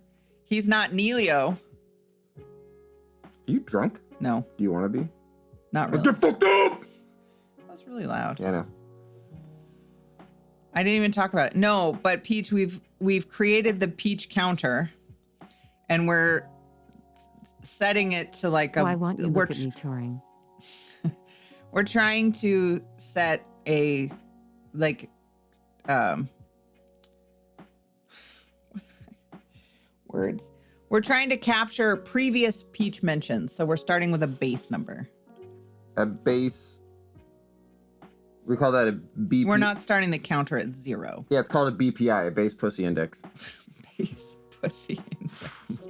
He's not Neelio. Are you drunk? No. Do you want to be? Not really. Let's get fucked up! That's really loud. Yeah, I know. I didn't even talk about it. No, but Peach, we've created the Peach counter, and we're setting it to like a. Oh, I want you to look at me touring. We're trying to set a like words. We're trying to capture previous Peach mentions, so we're starting with a base number. A base. We call that a BP. We're not starting the counter at 0. Yeah, it's called a BPI, a base pussy index. Base pussy index.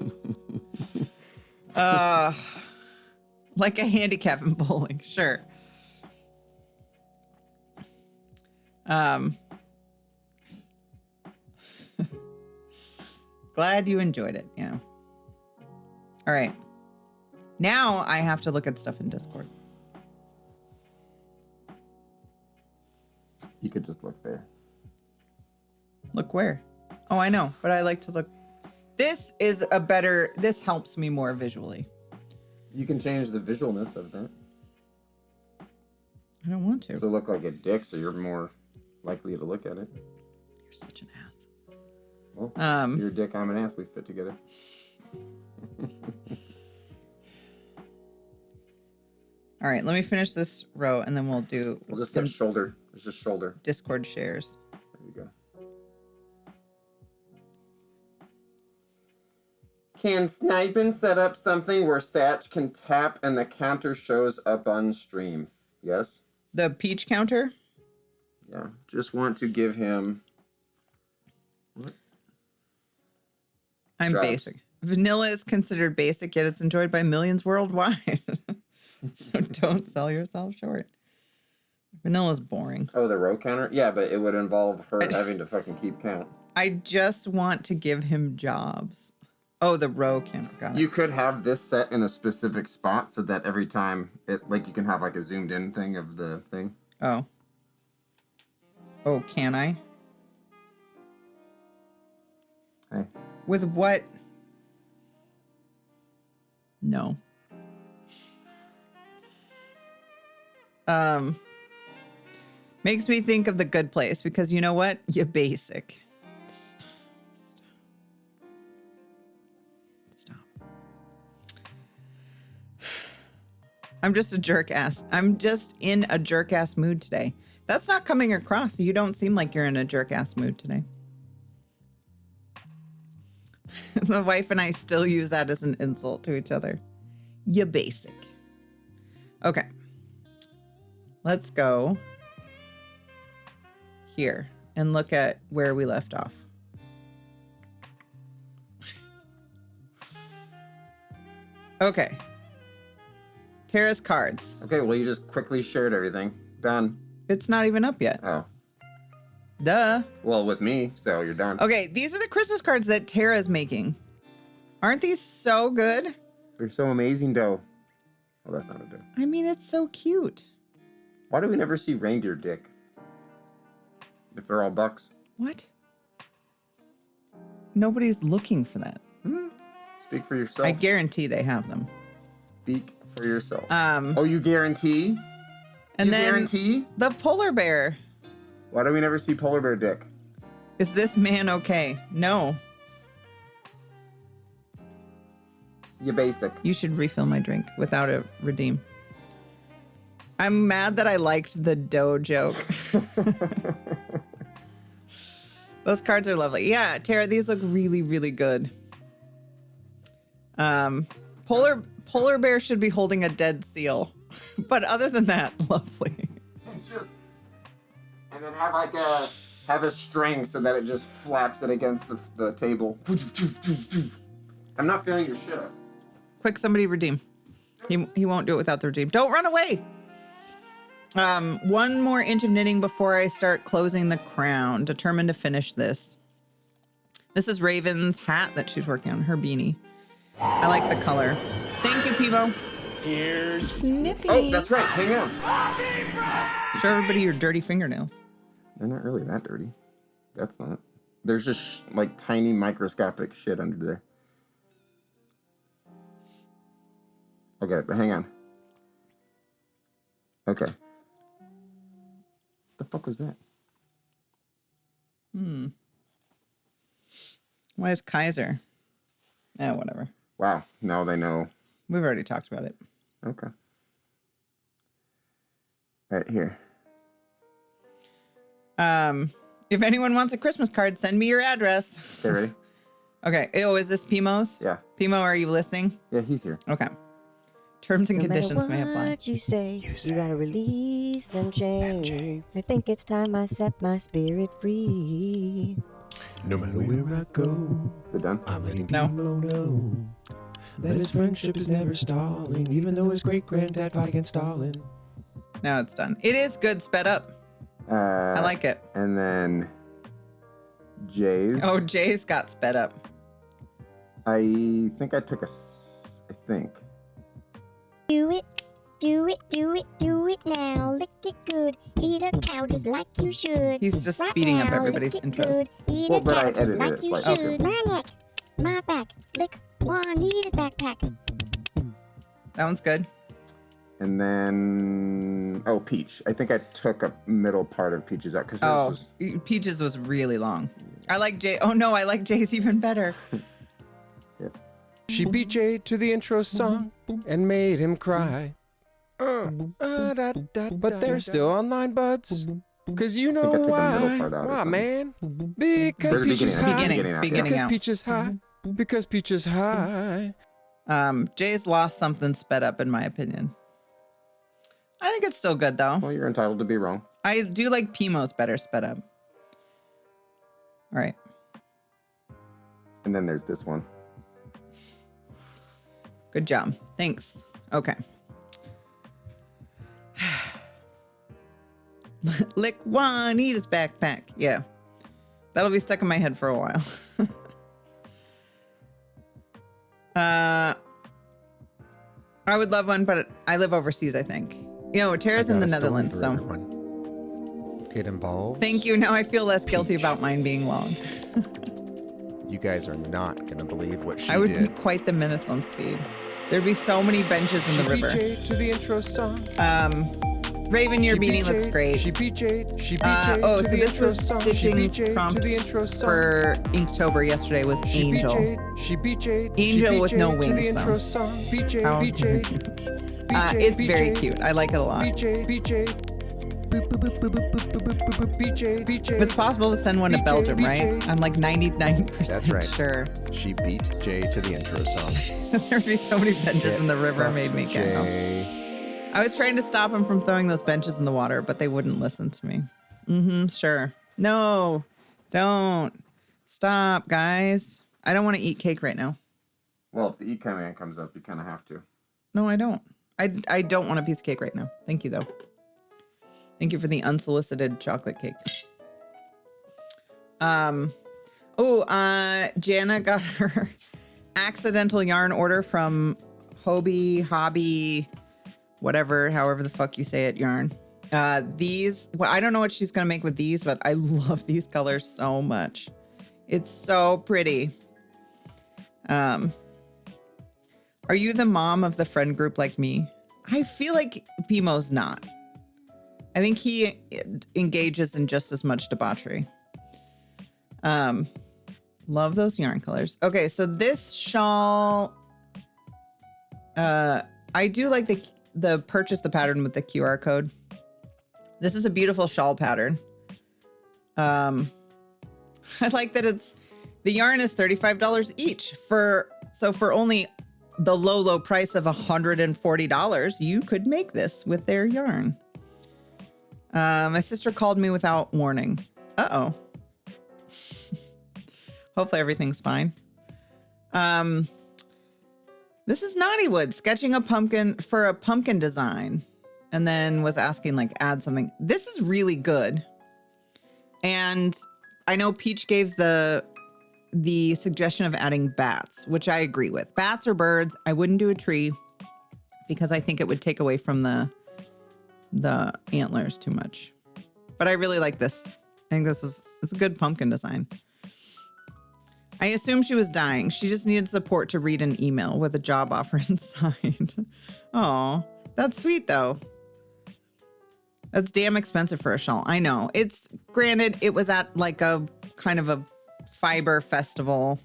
Like a handicap in bowling, sure. Glad you enjoyed it. Yeah. All right. Now I have to look at stuff in Discord. You could just look there. Look where? Oh, I know, but I like to look. This helps me more visually. You can change the visualness of that. I don't want to. So look like a dick, so you're more likely to look at it. You're such an ass. Well, you're a dick, I'm an ass, we fit together. All right, let me finish this row and then we'll just get shoulder. It's just shoulder. Discord shares. There you go. Can Snipin set up something where Satch can tap and the counter shows up on stream? Yes? The peach counter? Yeah. Just want to give him... What? I'm Jobs. basic. Vanilla is considered basic, yet it's enjoyed by millions worldwide. So don't sell yourself short. Vanilla's boring. Oh, the row counter? Yeah, but it would involve her having to fucking keep count. I just want to give him jobs. Oh, the row counter. Got it. You could have this set in a specific spot so that every time it, like, you can have like a zoomed in thing of the thing. Oh. Oh, can I? Hey. With what? No. Makes me think of The Good Place because you know what? You're basic. Stop. I'm just a jerk ass. I'm just in a jerk ass mood today. That's not coming across. You don't seem like you're in a jerk ass mood today. The wife and I still use that as an insult to each other. You basic. Okay. Let's go here and look at where we left off. Okay. Tara's cards. Okay, well, you just quickly shared everything. Done. It's not even up yet. Oh. Duh. Well, with me, so you're done. Okay, these are the Christmas cards that Tara's making. Aren't these so good? They're so amazing, though. Oh, that's not a dick. I mean, it's so cute. Why do we never see reindeer dick? If they're all bucks. What? Nobody's looking for that. Speak for yourself. I guarantee they have them. Speak for yourself. Oh, you guarantee? And you then guarantee? The polar bear. Why do we never see polar bear dick? Is this man okay? No. You basic. You should refill my drink without a redeem. I'm mad that I liked the dough joke. Those cards are lovely. Yeah, Tara, these look really, really good. Polar bear should be holding a dead seal. But other than that, lovely. It's just, and then have a string so that it just flaps it against the table. I'm not feeling your shit up. Quick, somebody redeem. He won't do it without the redeem. Don't run away. One more inch of knitting before I start closing the crown. Determined to finish this. This is Raven's hat that she's working on, her beanie. I like the color. Thank you, Pivo. Here's Snippy. Oh, that's right. Hang on. Show everybody your dirty fingernails. They're not really that dirty. That's not. There's just like tiny microscopic shit under there. Okay, but hang on. Okay. The fuck was that? Why is Kaiser? Oh, whatever. Wow. Now they know. We've already talked about it. Okay. Right here. If anyone wants a Christmas card, send me your address. Okay, ready? Okay. Oh, is this Pimo's? Yeah. Pimo, are you listening? Yeah, he's here. Okay. Terms and No matter conditions may apply. what you say, you gotta release them chains. I think it's time I set my spirit free. No matter where I go, Is it done? I'm letting No. people know that his friendship is never stalling, even though his great granddad fought against Stalin. Now it's done. It is good sped up. I like it. And then Jay's. Oh, Jay's got sped up. I think I took I think. Do it, do it, do it, do it now. Lick it good. Eat a cow just like you should. He's just Right speeding up now, everybody's lick it intros. good. Eat Well, a but I cow just edited like it you slightly. should. My neck, my back. Lick Juanita's backpack. That one's good. And then Peach. I think I took a middle part of Peach's out because was Peaches was really long. I like Jay. Oh no, I like Jay's even better. She beat Jay to the intro song and made him cry. But they're still online, buds. Cause you I know took the middle why? part out or Why, something. man? Because Or the Peach is beginning. high. Beginning out, beginning Because out. Peach is high. Because Peach is high. Jay's lost something sped up, in my opinion. I think it's still good, though. Well, you're entitled to be wrong. I do like Pimo's better sped up. All right. And then there's this one. Good job. Thanks. Okay. Lick one, eat his backpack. Yeah. That'll be stuck in my head for a while. I would love one, but I live overseas, I think. You know, Tara's in the Netherlands, so. Get involved. Thank you. Now I feel less guilty about mine being long. You guys are not going to believe what she I would did. be quite the menace on speed. There'd be so many benches in the river. To the intro song. Raven, your beanie looks great. She PJ'd. She Oh, so this was Stitching's prompt for Inktober yesterday was Angel. She PJ'd. Angel with no wings, To the intro though. song. PJ. How- it's very cute. I like it a lot. It's possible to send one to Belgium, right? I'm like 99% That's right. sure. She beat Jay to the intro song. There'd be so many benches in the river, Fuck made me giggle. Jay. I was trying to stop him from throwing those benches in the water, but they wouldn't listen to me. Sure. No, don't. Stop, guys. I don't want to eat cake right now. Well, if the eat command comes up, you kind of have to. No, I don't. I don't want a piece of cake right now. Thank you, though. Thank you for the unsolicited chocolate cake. Jana got her accidental yarn order from Hobby, whatever, however the fuck you say it, yarn. These, well, I don't know what she's gonna make with these, but I love these colors so much. It's so pretty. Are you the mom of the friend group like me? I feel like Pimo's not. I think he engages in just as much debauchery. Love those yarn colors. Okay, so this shawl, I do like the purchase the pattern with the QR code. This is a beautiful shawl pattern. I like that the yarn is $35 each for only the low price of $140, you could make this with their yarn. My sister called me without warning. Uh-oh. Hopefully everything's fine. This is Naughtywood sketching a pumpkin for a pumpkin design and then was asking like add something. This is really good. And I know Peach gave the suggestion of adding bats, which I agree with. Bats or birds. I wouldn't do a tree because I think it would take away from the antlers too much. But I really like this. I think this is a good pumpkin design. I assume she was dying. She just needed support to read an email with a job offer inside. Oh, that's sweet though. That's damn expensive for a shawl. I know. It's granted, it was at like a kind of a fiber festival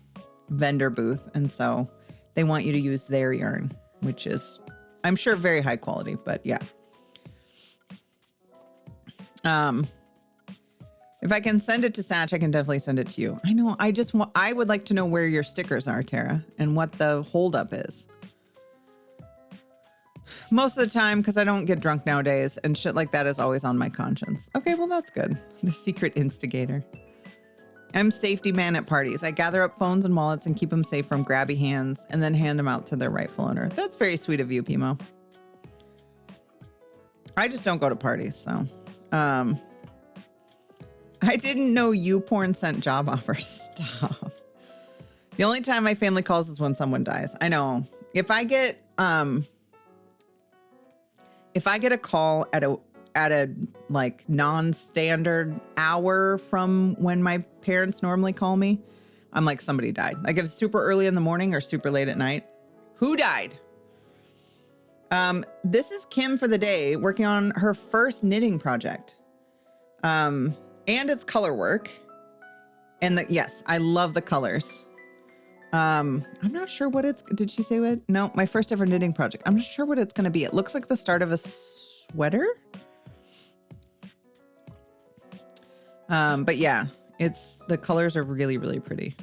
vendor booth. And so they want you to use their yarn, which is, I'm sure, very high quality, but yeah. If I can send it to Satch, I can definitely send it to you. I know. I would like to know where your stickers are, Tara, and what the holdup is. Most of the time, because I don't get drunk nowadays, and shit like that is always on my conscience. Okay, well, that's good. The secret instigator. I'm safety man at parties. I gather up phones and wallets and keep them safe from grabby hands and then hand them out to their rightful owner. That's very sweet of you, Pimo. I just don't go to parties, so... I didn't know YouPorn sent job offers. Stop. The only time my family calls is when someone dies. I know. If I get a call at a like non-standard hour from when my parents normally call me, I'm like, somebody died. Like if it's super early in the morning or super late at night, who died? This is Kim for the day working on her first knitting project. And it's color work. And yes, I love the colors. I'm not sure what did she say what? No, my first ever knitting project. I'm not sure what it's going to be. It looks like the start of a sweater. But yeah, the colors are really, really pretty.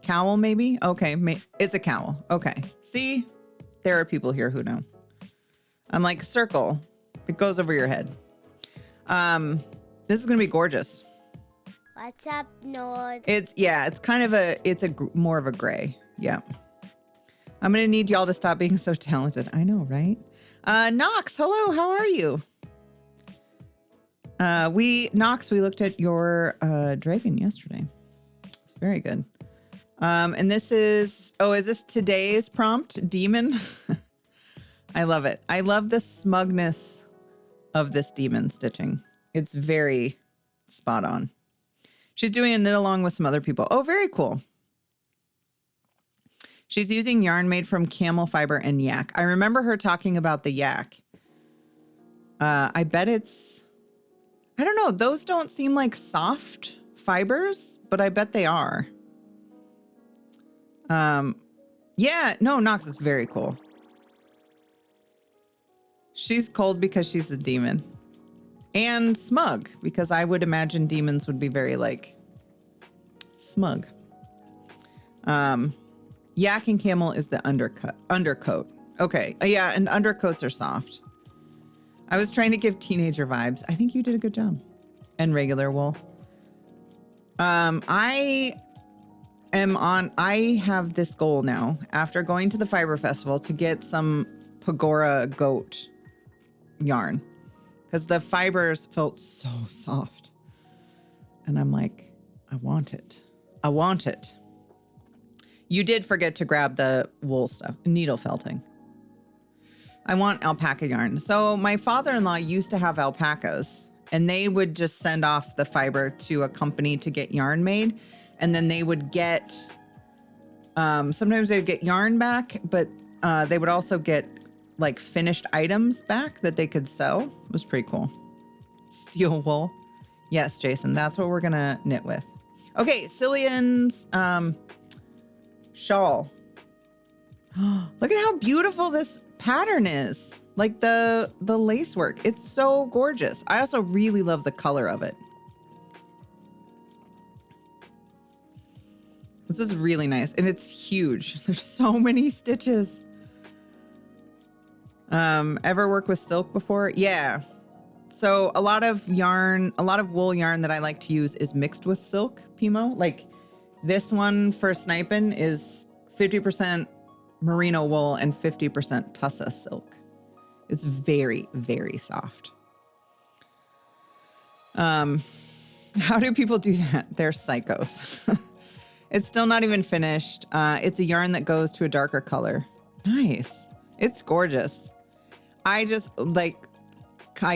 Cowl, maybe? Okay, it's a cowl. Okay. See? There are people here who know. I'm like, circle. It goes over your head. This is going to be gorgeous. What's up, Nord? It's kind of more of a gray. Yeah. I'm going to need y'all to stop being so talented. I know, right? Nox, hello. How are you? We looked at your dragon yesterday. It's very good. And this is this today's prompt? Demon? I love it. I love the smugness of this demon stitching. It's very spot on. She's doing a knit along with some other people. Oh, very cool. She's using yarn made from camel fiber and yak. I remember her talking about the yak. I bet it's, I don't know. Those don't seem like soft fibers, but I bet they are. Yeah, no, Nox is very cool. She's cold because she's a demon. And smug, because I would imagine demons would be very, like, smug. Yak and camel is the undercoat. Okay, yeah, and undercoats are soft. I was trying to give teenager vibes. I think you did a good job. And regular wool. I have this goal now, after going to the Fiber Festival, to get some Pagora goat yarn. Because the fibers felt so soft. And I'm like, I want it. I want it. You did forget to grab the wool stuff, needle felting. I want alpaca yarn. So my father-in-law used to have alpacas, and they would just send off the fiber to a company to get yarn made. And then they would get, sometimes they would get yarn back, but they would also get like finished items back that they could sell. It was pretty cool. Steel wool. Yes, Jason, that's what we're gonna knit with. Okay, Cillian's shawl. Look at how beautiful this pattern is. Like the lace work. It's so gorgeous. I also really love the color of it. This is really nice. And it's huge. There's so many stitches. Ever work with silk before? Yeah. So a lot of wool yarn that I like to use is mixed with silk, Pimo. Like this one for sniping is 50% merino wool and 50% tussa silk. It's very, very soft. How do people do that? They're psychos. It's still not even finished. It's a yarn that goes to a darker color. Nice. It's gorgeous. I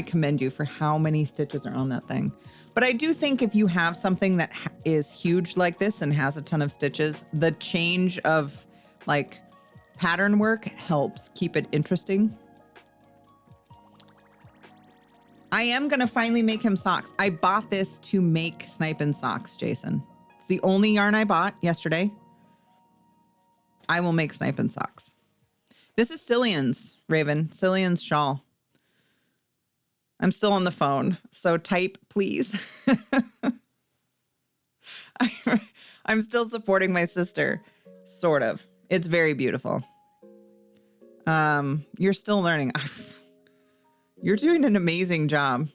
commend you for how many stitches are on that thing. But I do think if you have something that is huge like this and has a ton of stitches, the change of like pattern work helps keep it interesting. I am going to finally make him socks. I bought this to make sniping socks, Jason. It's the only yarn I bought yesterday. I will make sniping socks. This is Cillian's, Raven. Cillian's shawl. I'm still on the phone, so type, please. I'm still supporting my sister, sort of. It's very beautiful. You're still learning. You're doing an amazing job.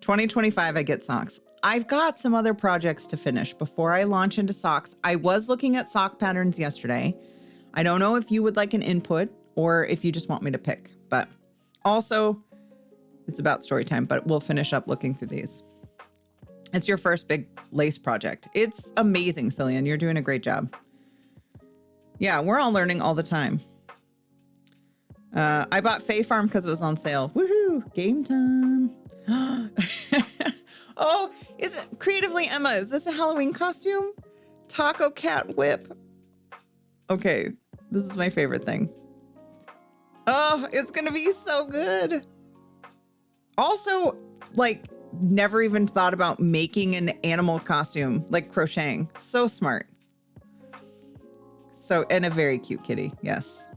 2025, I get socks. I've got some other projects to finish before I launch into socks. I was looking at sock patterns yesterday. I don't know if you would like an input or if you just want me to pick, but also it's about story time, but we'll finish up looking through these. It's your first big lace project. It's amazing, Cillian. You're doing a great job. Yeah, we're all learning all the time. I bought Fae Farm because it was on sale. Woohoo! Game time. Oh, is it creatively Emma? Is this a Halloween costume? Taco cat whip. Okay, this is my favorite thing. Oh, it's gonna be so good. Also, like, never even thought about making an animal costume, like crocheting. So smart. So, and a very cute kitty, yes.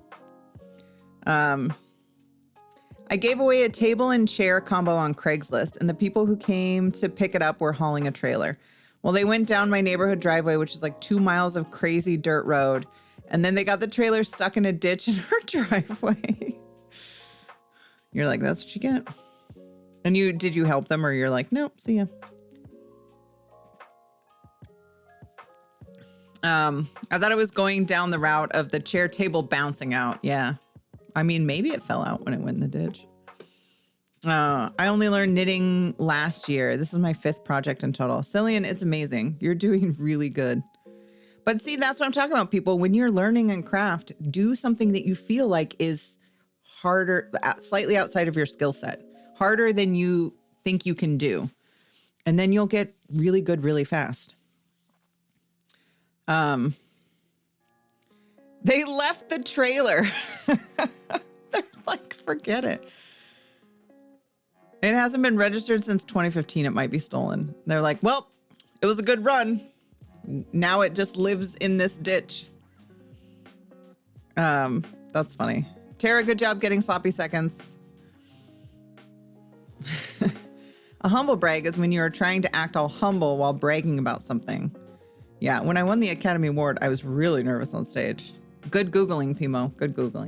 I gave away a table and chair combo on Craigslist, and the people who came to pick it up were hauling a trailer. Well, they went down my neighborhood driveway, which is like 2 miles of crazy dirt road. And then they got the trailer stuck in a ditch in her driveway. You're like, that's what you get. And did you help them, or you're like, nope, see ya. I thought it was going down the route of the chair table bouncing out. Yeah. I mean, maybe it fell out when it went in the ditch. I only learned knitting last year. This is my 5th project in total. Cillian, it's amazing. You're doing really good. But see, that's what I'm talking about, people. When you're learning and craft, do something that you feel like is harder, slightly outside of your skill set, harder than you think you can do. And then you'll get really good really fast. They left the trailer. They're like, forget it. It hasn't been registered since 2015. It might be stolen. They're like, well, it was a good run. Now it just lives in this ditch. That's funny. Tara, good job getting sloppy seconds. A humble brag is when you're trying to act all humble while bragging about something. Yeah, when I won the Academy Award, I was really nervous on stage. Good Googling, Pimo. Good Googling.